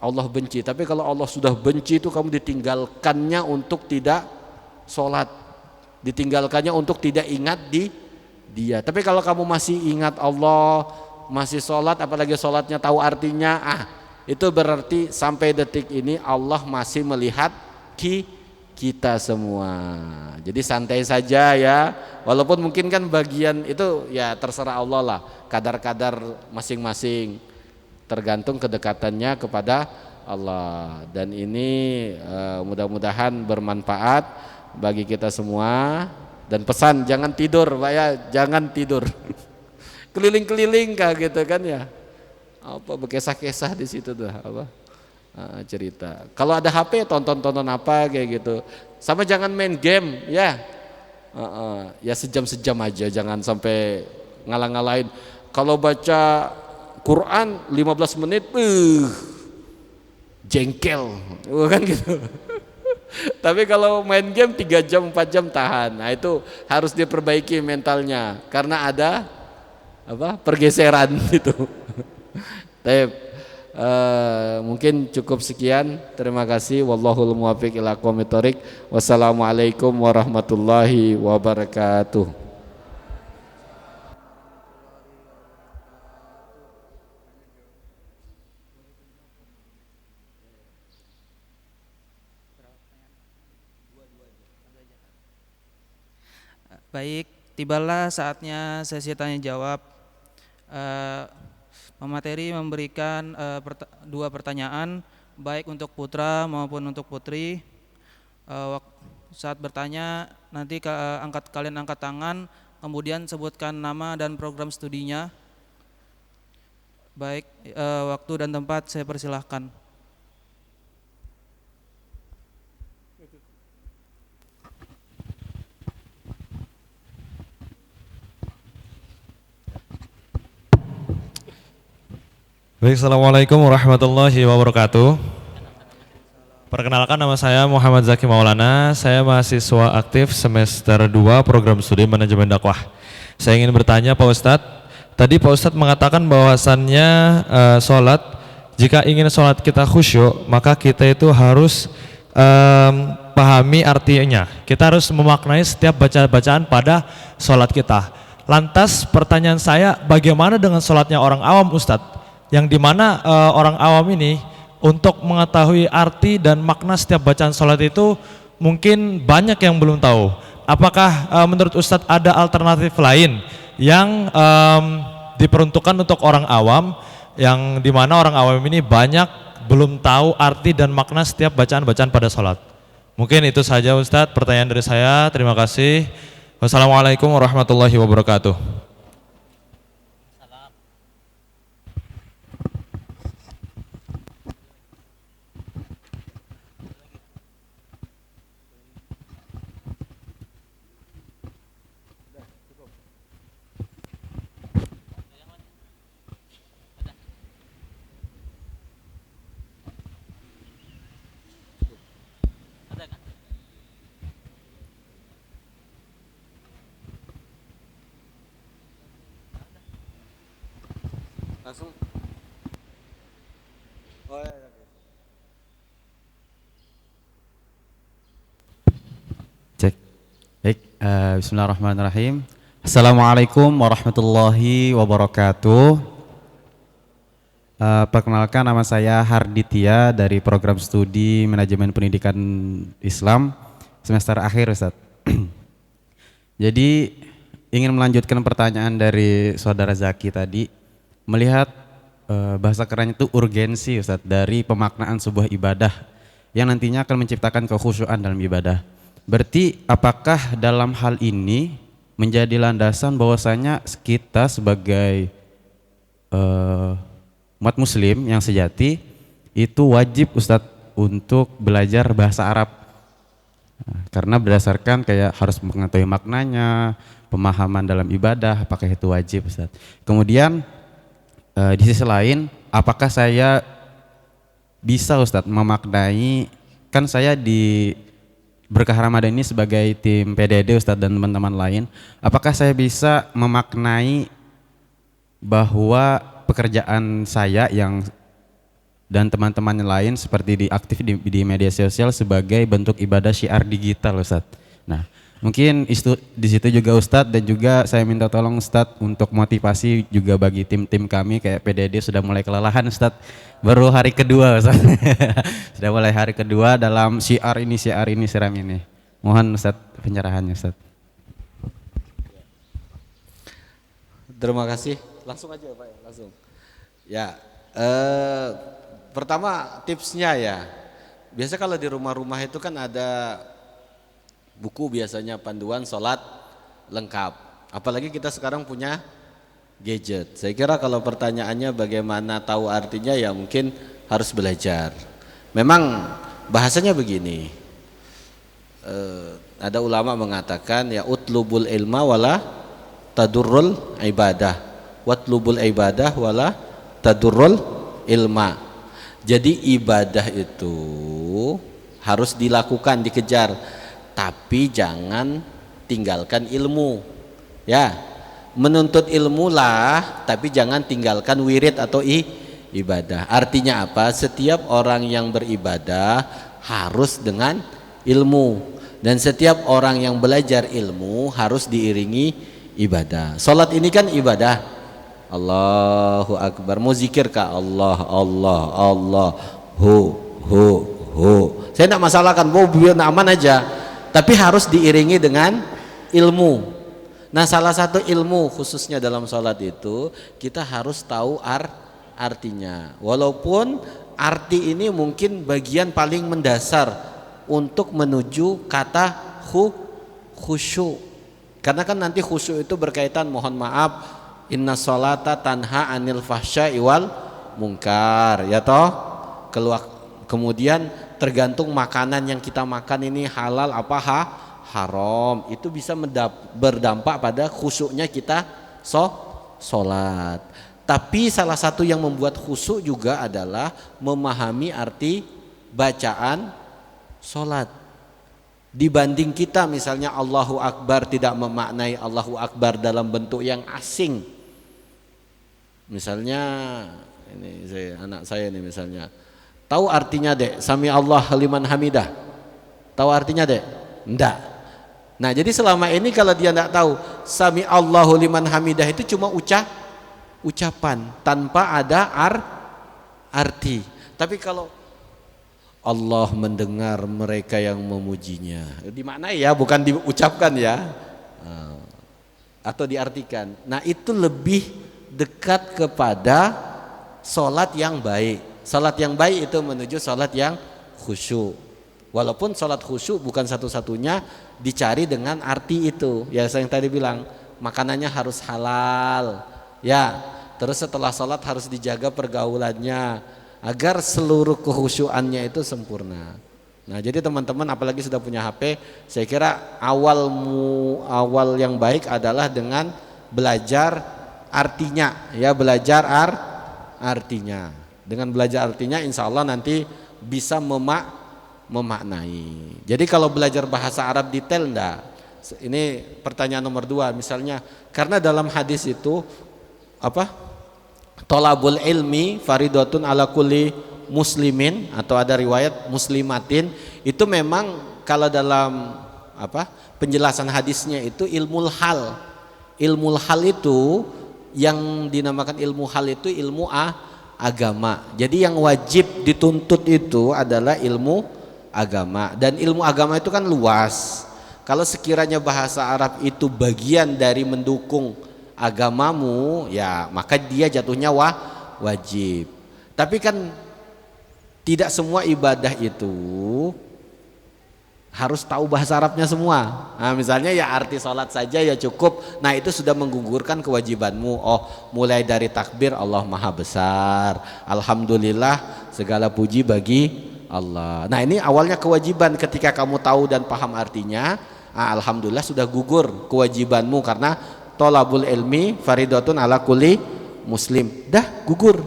Allah benci. Tapi kalau Allah sudah benci itu kamu ditinggalkannya untuk tidak sholat, ditinggalkannya untuk tidak ingat di Dia. Tapi kalau kamu masih ingat Allah, masih sholat, apalagi sholatnya tahu artinya, itu berarti sampai detik ini Allah masih melihat kita semua. Jadi santai saja ya, walaupun mungkin kan bagian itu ya terserah Allah lah, kadar-kadar masing-masing tergantung kedekatannya kepada Allah. Dan ini mudah-mudahan bermanfaat bagi kita semua. Dan pesan jangan tidur Pak ya, jangan tidur. Keliling-keliling kah gitu kan ya, apa berkesah-kesah di situ tuh apa cerita. Kalau ada HP tonton apa kayak gitu. Sama jangan main game ya. Ya sejam-sejam aja, jangan sampai ngalah-ngalahin. Kalau baca Quran 15 menit jengkel kan gitu. Tapi kalau main game 3 jam 4 jam tahan. Nah itu harus diperbaiki mentalnya karena ada pergeseran gitu. Mungkin cukup sekian. Terima kasih. Wallahul muwaffiq ila aqwamit thoriq. Wassalamualaikum warahmatullahi wabarakatuh. Baik, tibalah saatnya sesi tanya jawab. Pemateri memberikan 2 pertanyaan, baik untuk putra maupun untuk putri. Saat bertanya nanti kalian angkat tangan, kemudian sebutkan nama dan program studinya. Baik, waktu dan tempat saya persilahkan. Baik, assalamualaikum warahmatullahi wabarakatuh. Perkenalkan, nama saya Muhammad Zaki Maulana. Saya mahasiswa aktif semester 2 program studi manajemen dakwah. Saya ingin bertanya Pak Ustadz. Tadi Pak Ustadz mengatakan bahwasannya sholat, jika ingin sholat kita khusyuk, maka kita itu harus pahami artinya. Kita harus memaknai setiap bacaan pada sholat kita. Lantas pertanyaan saya, bagaimana dengan sholatnya orang awam Ustadz? Yang dimana orang awam ini untuk mengetahui arti dan makna setiap bacaan sholat itu mungkin banyak yang belum tahu. Apakah menurut Ustadz ada alternatif lain yang diperuntukkan untuk orang awam, yang dimana orang awam ini banyak belum tahu arti dan makna setiap bacaan-bacaan pada sholat? Mungkin itu saja Ustadz pertanyaan dari saya. Terima kasih. Wassalamualaikum warahmatullahi wabarakatuh. Langsung. Cek. Baik, bismillahirrahmanirrahim. Assalamualaikum warahmatullahi wabarakatuh. Perkenalkan, nama saya Harditya dari program studi manajemen pendidikan Islam semester akhir Ustadz. Jadi ingin melanjutkan pertanyaan dari saudara Zaki tadi, melihat bahasa kerennya itu urgensi Ustadz dari pemaknaan sebuah ibadah yang nantinya akan menciptakan kekhusyuan dalam ibadah. Berarti apakah dalam hal ini menjadi landasan bahwasanya kita sebagai umat muslim yang sejati itu wajib Ustadz untuk belajar bahasa Arab? Karena berdasarkan kayak harus mengetahui maknanya, pemahaman dalam ibadah, apakah itu wajib Ustadz? Kemudian di sisi lain, apakah saya bisa Ustadz memaknai, kan saya di Berkah Ramadan ini sebagai tim PDD Ustadz dan teman-teman lain, apakah saya bisa memaknai bahwa pekerjaan saya yang dan teman-teman lain seperti aktif di media sosial sebagai bentuk ibadah syiar digital Ustadz. Nah, mungkin di situ juga Ustadz, dan juga saya minta tolong Ustadz untuk motivasi juga bagi tim-tim kami kayak PDD sudah mulai kelelahan Ustadz. Baru hari kedua Ustadz. Sudah mulai hari kedua dalam syiar ini siram ini. Mohon Ustadz pencerahannya Ustadz. Terima kasih. Langsung aja Pak ya, langsung. Ya, pertama tipsnya ya. Biasa kalau di rumah-rumah itu kan ada buku biasanya panduan sholat lengkap. Apalagi kita sekarang punya gadget. Saya kira kalau pertanyaannya bagaimana tahu artinya, ya mungkin harus belajar. Memang bahasanya begini. Ada ulama mengatakan ya utlubul ilma wala tadurrul ibadah, watlubul ibadah wala tadurrul ilma. Jadi ibadah itu harus dilakukan, dikejar, tapi jangan tinggalkan ilmu. Ya, menuntut ilmu lah, tapi jangan tinggalkan wirid atau ibadah. Artinya apa? Setiap orang yang beribadah harus dengan ilmu, dan setiap orang yang belajar ilmu harus diiringi ibadah. Salat ini kan ibadah. Allahu Akbar, mau zikir kah? Allah, Allah, Allah, hu. Saya tidak masalahkan, mau biar aman aja, tapi harus diiringi dengan ilmu. Nah, salah satu ilmu khususnya dalam sholat itu kita harus tahu artinya. Walaupun arti ini mungkin bagian paling mendasar untuk menuju kata khusyuk. Karena kan nanti khusyuk itu berkaitan, mohon maaf, inna sholata tanha anil fahsya'i wal munkar, ya toh. Kemudian tergantung makanan yang kita makan ini halal apa haram, itu bisa berdampak pada khusyuknya kita sholat. Tapi salah satu yang membuat khusyuk juga adalah memahami arti bacaan sholat. Dibanding kita misalnya Allahu Akbar tidak memaknai Allahu Akbar dalam bentuk yang asing. Misalnya ini anak saya nih misalnya, tahu artinya dek sami Allah liman hamidah? Tahu artinya dek? Enggak. Nah, jadi selama ini kalau dia enggak tahu sami Allahu liman hamidah itu cuma ucapan tanpa ada arti. Tapi kalau Allah mendengar mereka yang memujinya, dimaknai ya, bukan diucapkan ya, atau diartikan. Nah, itu lebih dekat kepada sholat yang baik. Sholat yang baik itu menuju sholat yang khusyuk. Walaupun sholat khusyuk bukan satu-satunya dicari dengan arti itu. Ya, saya yang tadi bilang, makanannya harus halal. Ya, terus setelah sholat harus dijaga pergaulannya agar seluruh kekhusyuannya itu sempurna. Nah, jadi teman-teman apalagi sudah punya HP, saya kira awal yang baik adalah dengan belajar artinya, ya, belajar artinya. Dengan belajar artinya insya Allah nanti bisa memaknai. Jadi kalau belajar bahasa Arab detail enggak? Ini pertanyaan nomor 2 misalnya, karena dalam hadis itu apa? Tolabul ilmi faridatun ala kulli muslimin, atau ada riwayat muslimatin. Itu memang kalau dalam apa? Penjelasan hadisnya itu ilmul hal. Ilmul hal itu yang dinamakan ilmu hal itu ilmu agama. Jadi yang wajib dituntut itu adalah ilmu agama, dan ilmu agama itu kan luas. Kalau sekiranya bahasa Arab itu bagian dari mendukung agamamu, ya maka dia jatuhnya wajib. Tapi kan tidak semua ibadah itu harus tahu bahasa Arabnya semua. Nah, misalnya ya arti sholat saja ya cukup. Nah, itu sudah menggugurkan kewajibanmu. Oh, mulai dari takbir Allah Maha Besar, alhamdulillah segala puji bagi Allah. Nah, ini awalnya kewajiban. Ketika kamu tahu dan paham artinya, alhamdulillah sudah gugur kewajibanmu, karena tolabul ilmi faridatun ala kulli muslim. Dah gugur.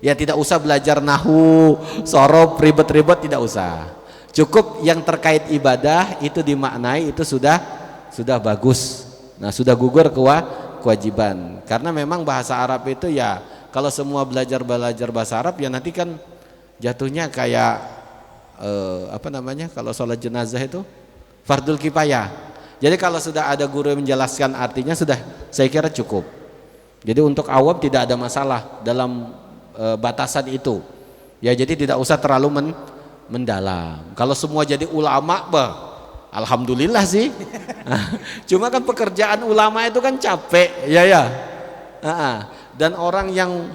Ya tidak usah belajar nahu, sorob, ribet-ribet, tidak usah. Cukup yang terkait ibadah itu dimaknai, itu sudah bagus. Nah, sudah gugur kewajiban. Karena memang bahasa Arab itu ya, kalau semua belajar bahasa Arab ya nanti kan jatuhnya kayak apa namanya, kalau sholat jenazah itu fardul kifayah. Jadi kalau sudah ada guru yang menjelaskan artinya sudah, saya kira cukup. Jadi untuk awam tidak ada masalah dalam batasan itu. Ya, jadi tidak usah terlalu mendalam. Kalau semua jadi ulama, alhamdulillah sih. Cuma kan pekerjaan ulama itu kan capek, ya. Dan orang yang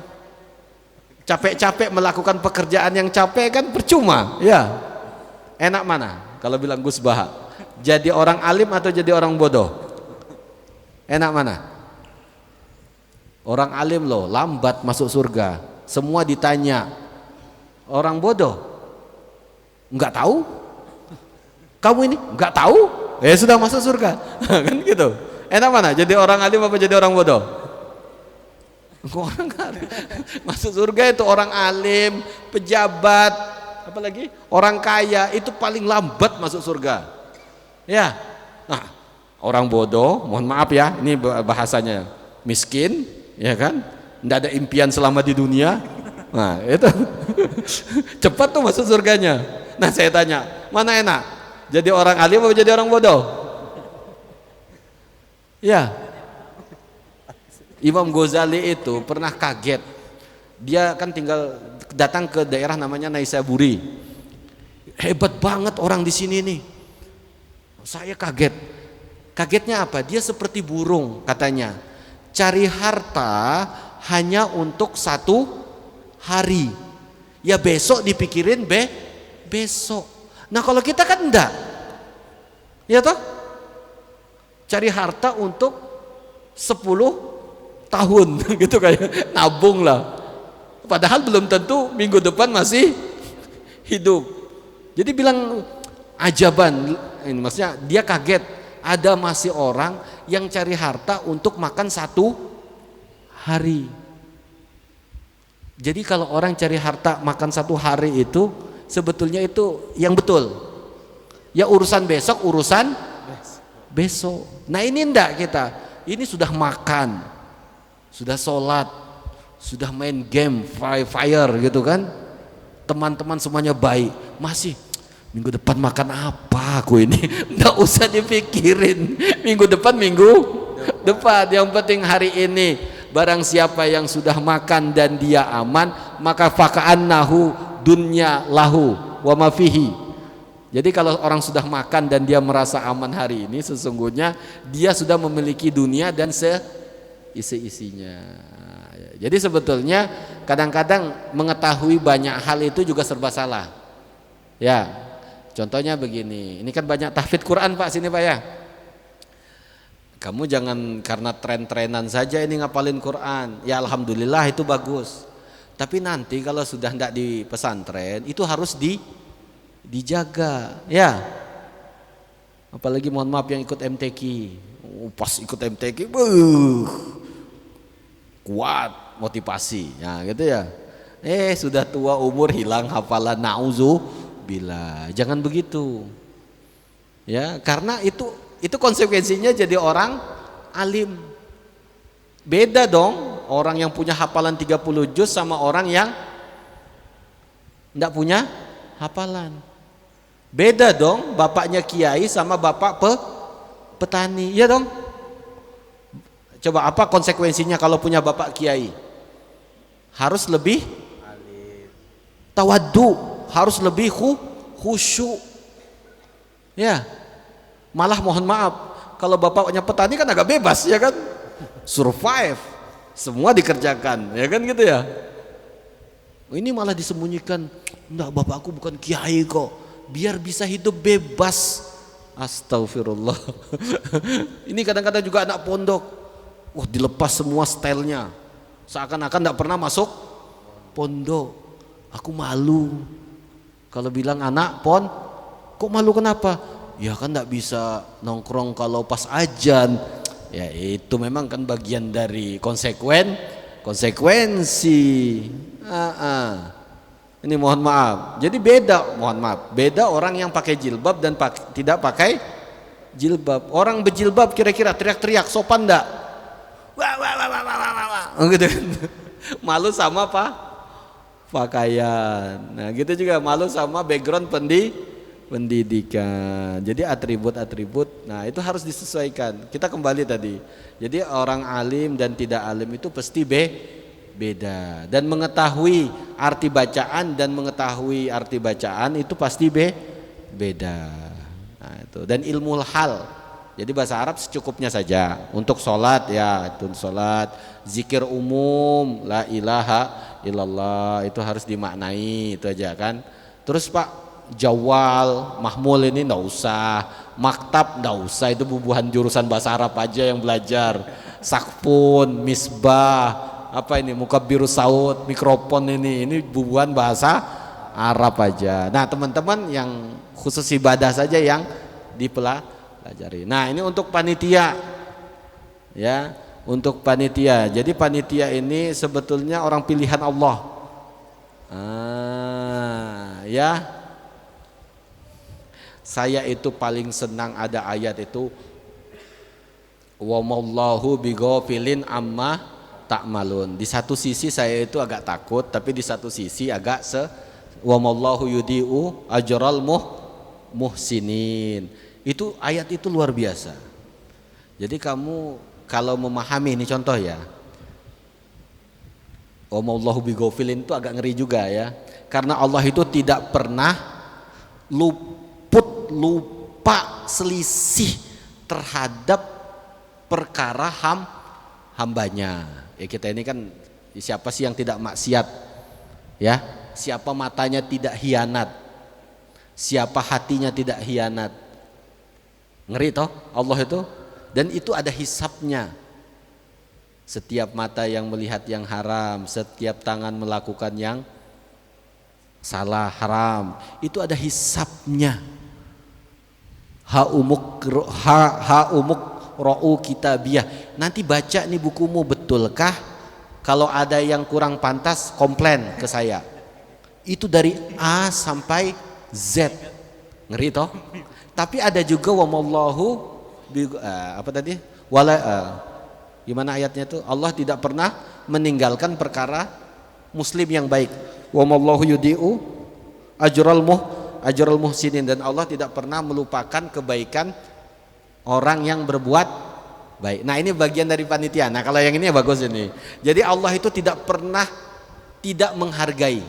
capek-capek melakukan pekerjaan yang capek kan percuma, ya. Enak mana kalau bilang Gus Baha? Jadi orang alim atau jadi orang bodoh? Enak mana? Orang alim loh, lambat masuk surga. Semua ditanya. Orang bodoh nggak tahu, kamu ini nggak tahu, sudah masuk surga. Kan gitu. Enak mana, jadi orang alim apa jadi orang bodoh? Orang alim. Masuk surga itu orang alim, pejabat, apalagi orang kaya, itu paling lambat masuk surga, ya. Nah, orang bodoh, mohon maaf ya, ini bahasanya, miskin, ya kan, nggak ada impian selama di dunia. Nah itu cepat tuh masuk surganya. Nah saya tanya, mana enak? Jadi orang alim atau jadi orang bodoh? Ya. Imam Ghazali itu pernah kaget. Dia kan datang ke daerah namanya Naisaburi. Hebat banget orang di sini nih. Saya kaget. Kagetnya apa? Dia seperti burung katanya. Cari harta hanya untuk satu hari. Ya besok dipikirin besok. Nah kalau kita kan enggak, ya toh, cari harta untuk 10 tahun gitu, kayak nabung lah, padahal belum tentu minggu depan masih hidup. Jadi bilang ajaban, ini maksudnya dia kaget ada masih orang yang cari harta untuk makan satu hari. Jadi kalau orang cari harta makan satu hari itu sebetulnya itu yang betul. Ya urusan besok, urusan besok. Nah ini enggak kita. Ini sudah makan, sudah sholat, sudah main game, fire gitu kan. Teman-teman semuanya baik. Masih minggu depan makan apa aku ini? Enggak usah dipikirin. Minggu depan, yang penting hari ini. Barang siapa yang sudah makan dan dia aman, maka faka'annahu dunya lahu wa ma fihi. Jadi kalau orang sudah makan dan dia merasa aman hari ini, sesungguhnya dia sudah memiliki dunia dan seisi-isinya. Jadi sebetulnya kadang-kadang mengetahui banyak hal itu juga serba salah. Ya, contohnya begini, ini kan banyak tahfidz Quran Pak sini Pak ya. Kamu jangan karena tren-trenan saja ini ngapalin Quran. Ya alhamdulillah itu bagus. Tapi nanti kalau sudah tidak di pesantren itu harus dijaga, ya. Apalagi mohon maaf yang ikut MTQ, pas ikut MTQ, kuat motivasi, ya gitu ya. Sudah tua umur hilang hafalan, nauzubillah. Jangan begitu, ya. Karena itu konsekuensinya jadi orang alim. Beda dong orang yang punya hafalan 30 juz sama orang yang enggak punya hafalan. Beda dong bapaknya kiai sama bapak petani, ya dong. Coba apa konsekuensinya kalau punya bapak kiai? Harus lebih tawaddu, harus lebih khusyuk. Ya. Malah mohon maaf, kalau bapaknya petani kan agak bebas, ya kan? Survive, semua dikerjakan, ya kan gitu ya. Ini malah disembunyikan, enggak bapakku bukan kiai kok, biar bisa hidup bebas. Astagfirullah. Ini kadang-kadang juga anak pondok, dilepas semua stylenya, seakan-akan enggak pernah masuk pondok. Aku malu kalau bilang anak kok malu kenapa? Ya kan enggak bisa nongkrong kalau pas azan. Ya itu memang kan bagian dari konsekuensi. Ini mohon maaf. Jadi beda, mohon maaf. Beda orang yang pakai jilbab dan tidak pakai jilbab. Orang berjilbab kira-kira teriak-teriak sopan enggak? Wah wah wah wah wah wah wah. Gitu. Malu sama apa? Pakaian. Nah, gitu juga malu sama background pendidikan. Jadi atribut-atribut, nah itu harus disesuaikan. Kita kembali tadi. Jadi orang alim dan tidak alim itu pasti beda. Dan mengetahui arti bacaan dan mengetahui arti bacaan itu pasti beda. Nah, itu. Dan ilmu hal. Jadi bahasa Arab secukupnya saja. Untuk sholat ya itu sholat, zikir umum la ilaha illallah itu harus dimaknai itu aja kan. Terus Pak Jawal, mahmul ini enggak usah, maktab enggak usah, itu bubuhan jurusan bahasa Arab aja yang belajar. Sakpun, misbah, apa ini mukabbirus saut, mikrofon ini bubuhan bahasa Arab aja. Nah, teman-teman yang khusus ibadah saja yang dipelajari. Nah, ini untuk panitia. Ya, untuk panitia. Jadi panitia ini sebetulnya orang pilihan Allah. Ya. Saya itu paling senang ada ayat itu wa mallahu bighafilin amma ta'malun. Di satu sisi saya itu agak takut, tapi di satu sisi agak wa mallahu yudi'u ajral muhsinin. Itu ayat itu luar biasa. Jadi kamu kalau memahami ini contoh ya. Wa mallahu bighafilin itu agak ngeri juga ya. Karena Allah itu tidak pernah lupa selisih terhadap perkara hambanya. Ya kita ini kan siapa sih yang tidak maksiat? Ya, siapa matanya tidak hianat? Siapa hatinya tidak hianat? Ngeri toh Allah itu. Dan itu ada hisapnya. Setiap mata yang melihat yang haram, setiap tangan melakukan yang salah haram, itu ada hisapnya. Ha umuk ro'u kitabiyah. Nanti baca nih bukumu betulkah? Kalau ada yang kurang pantas komplain ke saya. Itu dari A sampai Z. Ngeri toh? Tapi ada juga wamallahu apa tadi? Gimana ayatnya tuh? Allah tidak pernah meninggalkan perkara muslim yang baik. Wamallahu yudi'u ajral muhsinin, dan Allah tidak pernah melupakan kebaikan orang yang berbuat baik. Nah, ini bagian dari panitia. Nah, kalau yang ini ya bagus ini. Jadi Allah itu tidak pernah tidak menghargai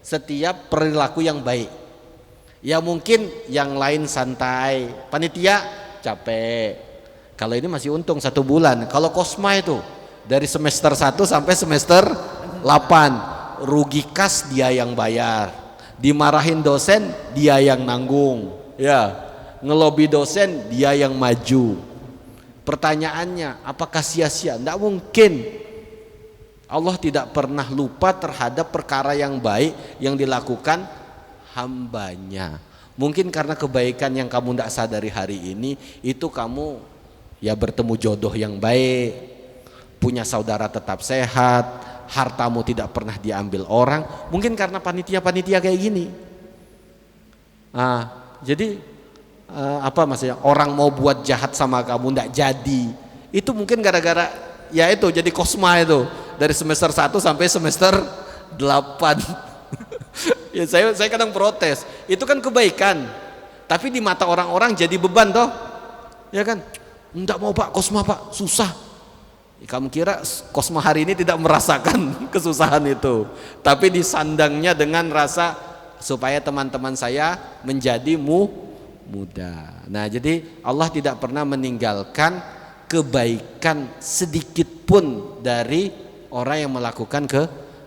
setiap perilaku yang baik. Ya mungkin yang lain santai, panitia capek. Kalau ini masih untung 1 bulan. Kalau Kosma itu dari semester 1 sampai semester 8, rugi kas dia yang bayar. Dimarahin dosen dia yang nanggung, ya, ngelobi dosen dia yang maju. Pertanyaannya, apakah sia-sia? Tidak mungkin. Allah tidak pernah lupa terhadap perkara yang baik yang dilakukan hambanya. Mungkin karena kebaikan yang kamu tidak sadari hari ini, itu kamu ya bertemu jodoh yang baik, punya saudara tetap sehat, hartamu tidak pernah diambil orang, mungkin karena panitia-panitia kayak gini. Jadi apa maksudnya, orang mau buat jahat sama kamu ndak jadi, itu mungkin gara-gara ya itu jadi Kosma itu dari semester 1 sampai semester 8. Ya saya kadang protes, itu kan kebaikan, tapi di mata orang-orang jadi beban toh, ya kan? Ndak mau Pak Kosma Pak, susah. Kamu kira Kosma hari ini tidak merasakan kesusahan itu, tapi disandangnya dengan rasa supaya teman-teman saya menjadi mudah. Nah, jadi Allah tidak pernah meninggalkan kebaikan sedikit pun dari orang yang melakukan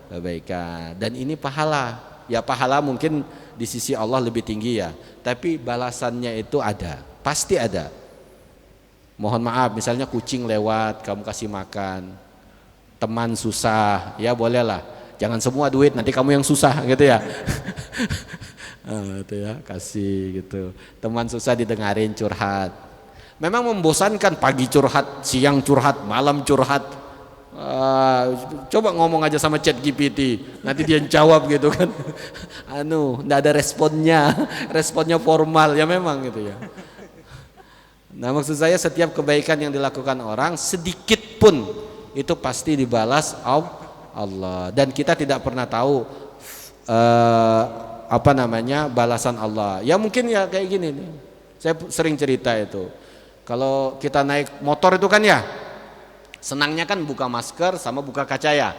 kebaikan. Dan ini pahala. Ya pahala mungkin di sisi Allah lebih tinggi ya, tapi balasannya itu ada, pasti ada. Mohon maaf, misalnya kucing lewat, kamu kasih makan. Teman susah, ya bolehlah. Jangan semua duit, nanti kamu yang susah gitu ya. Itu ya, kasih gitu. Teman susah didengarin curhat. Memang membosankan, pagi curhat, siang curhat, malam curhat. Coba ngomong aja sama Chat GPT, nanti dia jawab gitu kan. Nggak ada responnya formal ya memang gitu ya. Nah maksud saya setiap kebaikan yang dilakukan orang sedikit pun itu pasti dibalas Allah, dan kita tidak pernah tahu balasan Allah. Ya mungkin ya kayak gini nih. Saya sering cerita itu. Kalau kita naik motor itu kan ya senangnya kan buka masker sama buka kaca ya,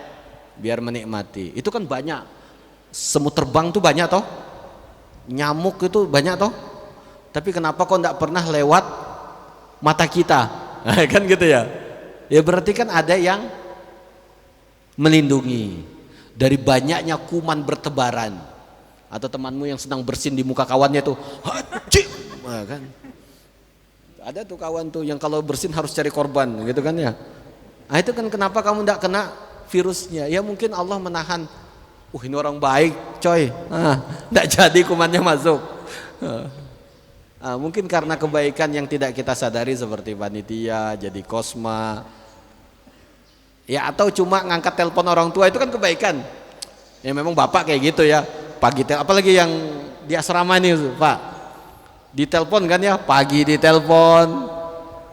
biar menikmati. Itu kan banyak semut terbang tuh banyak toh, nyamuk itu banyak toh. Tapi kenapa kok enggak pernah lewat mata kita? Kan gitu ya. Ya berarti kan ada yang melindungi dari banyaknya kuman bertebaran. Atau temanmu yang sedang bersin di muka kawannya tuh, kan? Ada tuh kawan tuh yang kalau bersin harus cari korban gitu kan ya. Nah itu kan kenapa kamu tidak kena virusnya? Ya mungkin Allah menahan. Ini orang baik coy, tidak jadi kumannya masuk. Mungkin karena kebaikan yang tidak kita sadari seperti panitia, jadi kosma. Ya atau cuma ngangkat telepon orang tua itu kan kebaikan. Ya memang bapak kayak gitu ya. Pagi apalagi yang di asrama nih Pak. Ditelepon kan ya, pagi ditelepon,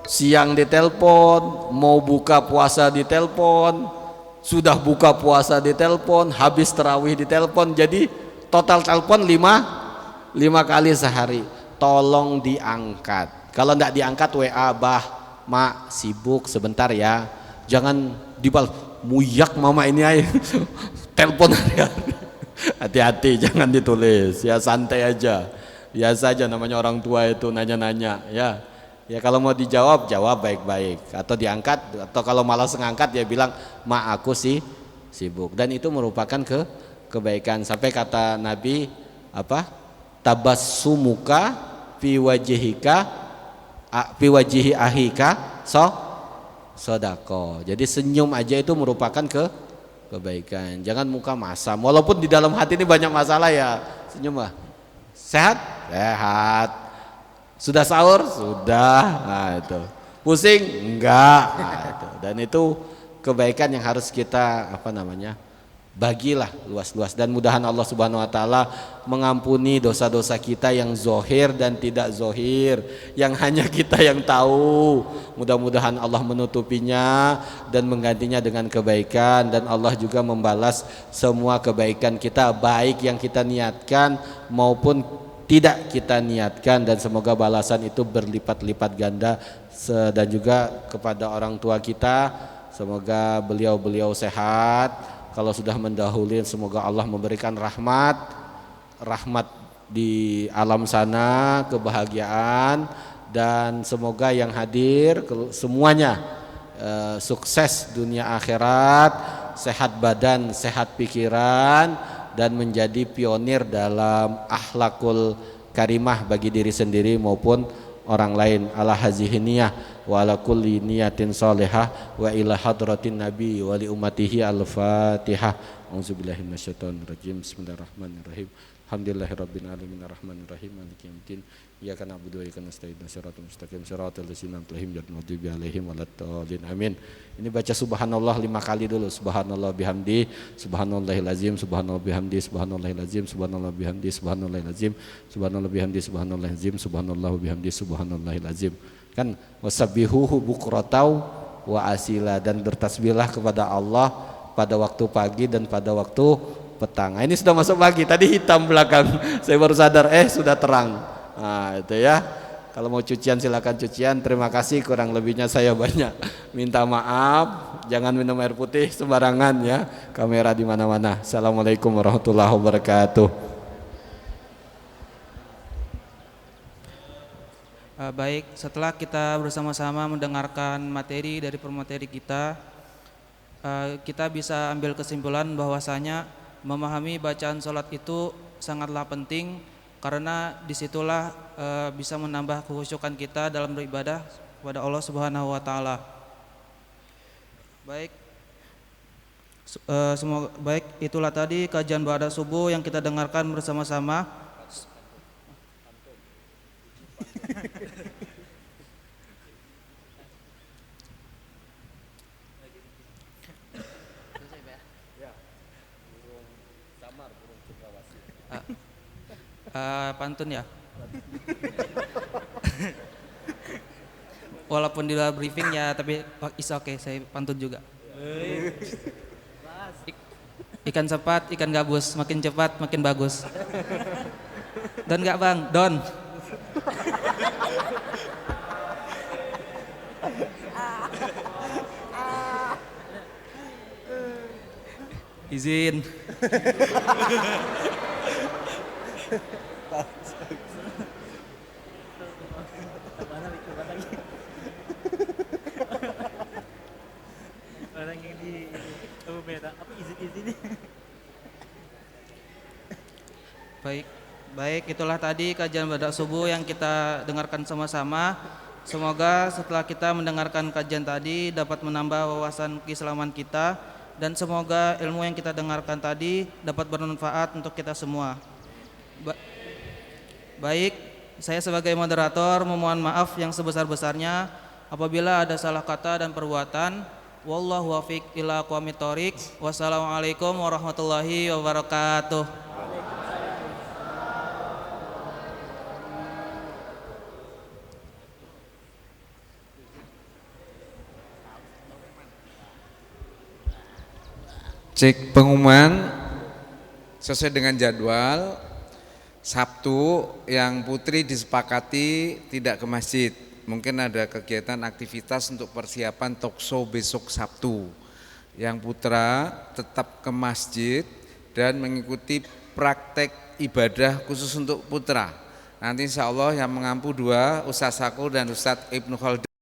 siang ditelepon, mau buka puasa ditelepon, sudah buka puasa ditelepon, habis tarawih ditelepon, jadi total telepon 5 kali sehari. Tolong diangkat. Kalau enggak diangkat WA, bah, mak sibuk sebentar ya. Jangan dibal, muyak mama ini aja. Telepon hari-hari. Hati-hati jangan ditulis. Ya santai aja. Biasa aja namanya orang tua itu nanya-nanya ya. Ya kalau mau dijawab, jawab baik-baik, atau diangkat, atau kalau malas ngangkat ya bilang, "Ma aku sih sibuk." Dan itu merupakan kebaikan. Sampai kata Nabi tabassumuka fi wajhi ahika sodako. Jadi senyum aja itu merupakan kebaikan. Jangan muka masam. Walaupun di dalam hati ini banyak masalah ya, senyum lah. Sehat? Sehat. Sudah sahur? Sudah. Nah, itu. Pusing? Enggak. Nah, itu. Dan itu kebaikan yang harus kita bagilah luas-luas, dan mudahan Allah Subhanahu wa taala mengampuni dosa-dosa kita yang zohir dan tidak zohir, yang hanya kita yang tahu. Mudah-mudahan Allah menutupinya dan menggantinya dengan kebaikan, dan Allah juga membalas semua kebaikan kita, baik yang kita niatkan maupun tidak kita niatkan, dan semoga balasan itu berlipat-lipat ganda. Dan juga kepada orang tua kita, semoga beliau sehat. Kalau sudah mendahului, semoga Allah memberikan rahmat di alam sana, kebahagiaan, dan semoga yang hadir semuanya sukses dunia akhirat, sehat badan, sehat pikiran, dan menjadi pionir dalam akhlakul karimah bagi diri sendiri maupun orang lain. Ala hazihi niyah wa ala kulli niyatin salihah wa ila hadratin nabi wa li ummatihi al-fatihah. Auzubillahi minasyaitonir rajim. Bismillahirrahmanirrahim. Alhamdulillahirabbil alamin arrahmanir rahim maliki yaumiddin. Iyyaka na'budu wa iyyaka nasta'in shiratal mustaqim shiratal ladzina an'amta 'alaihim ghairil maghdubi 'alaihim waladdallin. Amin. Ini baca subhanallah 5 kali dulu. Subhanallah bihamdi, subhanallahil azim, subhanallah bihamdi, subhanallahil azim, subhanallah bihamdi, subhanallahil azim, subhanallah bihamdi, subhanallahil azim, subhanallah bihamdi, subhanallahil azim. Kan wasabbihuhu bukratan wa asila, dan bertasbihlah kepada Allah pada waktu pagi dan pada waktu petang. Ini sudah masuk pagi, tadi hitam belakang. Saya baru sadar sudah terang. Nah, itu ya. Kalau mau cucian silakan cucian. Terima kasih, kurang lebihnya saya banyak minta maaf. Jangan minum air putih sembarangan ya. Kamera di mana-mana. Assalamualaikum warahmatullahi wabarakatuh. Baik, setelah kita bersama-sama mendengarkan materi dari pemateri kita, kita bisa ambil kesimpulan bahwasanya memahami bacaan sholat itu sangatlah penting, karena disitulah bisa menambah kekhusyukan kita dalam beribadah kepada Allah Subhanahu wa taala. Baik, baik, itulah tadi kajian ba'da subuh yang kita dengarkan bersama-sama. Pantun ya. Walaupun di luar briefing ya, tapi is okay, saya pantun juga. Ikan cepat, ikan gabus, makin cepat makin bagus. Don nggak bang? Don. Izin. Orang yang di apa izin-izin. Baik, itulah tadi kajian pada subuh yang kita dengarkan sama-sama. Semoga setelah kita mendengarkan kajian tadi dapat menambah wawasan keislaman kita, dan semoga ilmu yang kita dengarkan tadi dapat bermanfaat untuk kita semua. Baik, saya sebagai moderator memohon maaf yang sebesar-besarnya apabila ada salah kata dan perbuatan. Wallahu wafiq ila aqwamit thoriq. Wassalamualaikum warahmatullahi wabarakatuh. Cek pengumuman sesuai dengan jadwal. Sabtu yang putri disepakati tidak ke masjid. Mungkin ada kegiatan aktivitas untuk persiapan talkshow besok Sabtu. Yang putra tetap ke masjid dan mengikuti praktek ibadah khusus untuk putra. Nanti insya Allah yang mengampu dua, Ustaz Sakur dan Ustaz Ibnu Khaldun.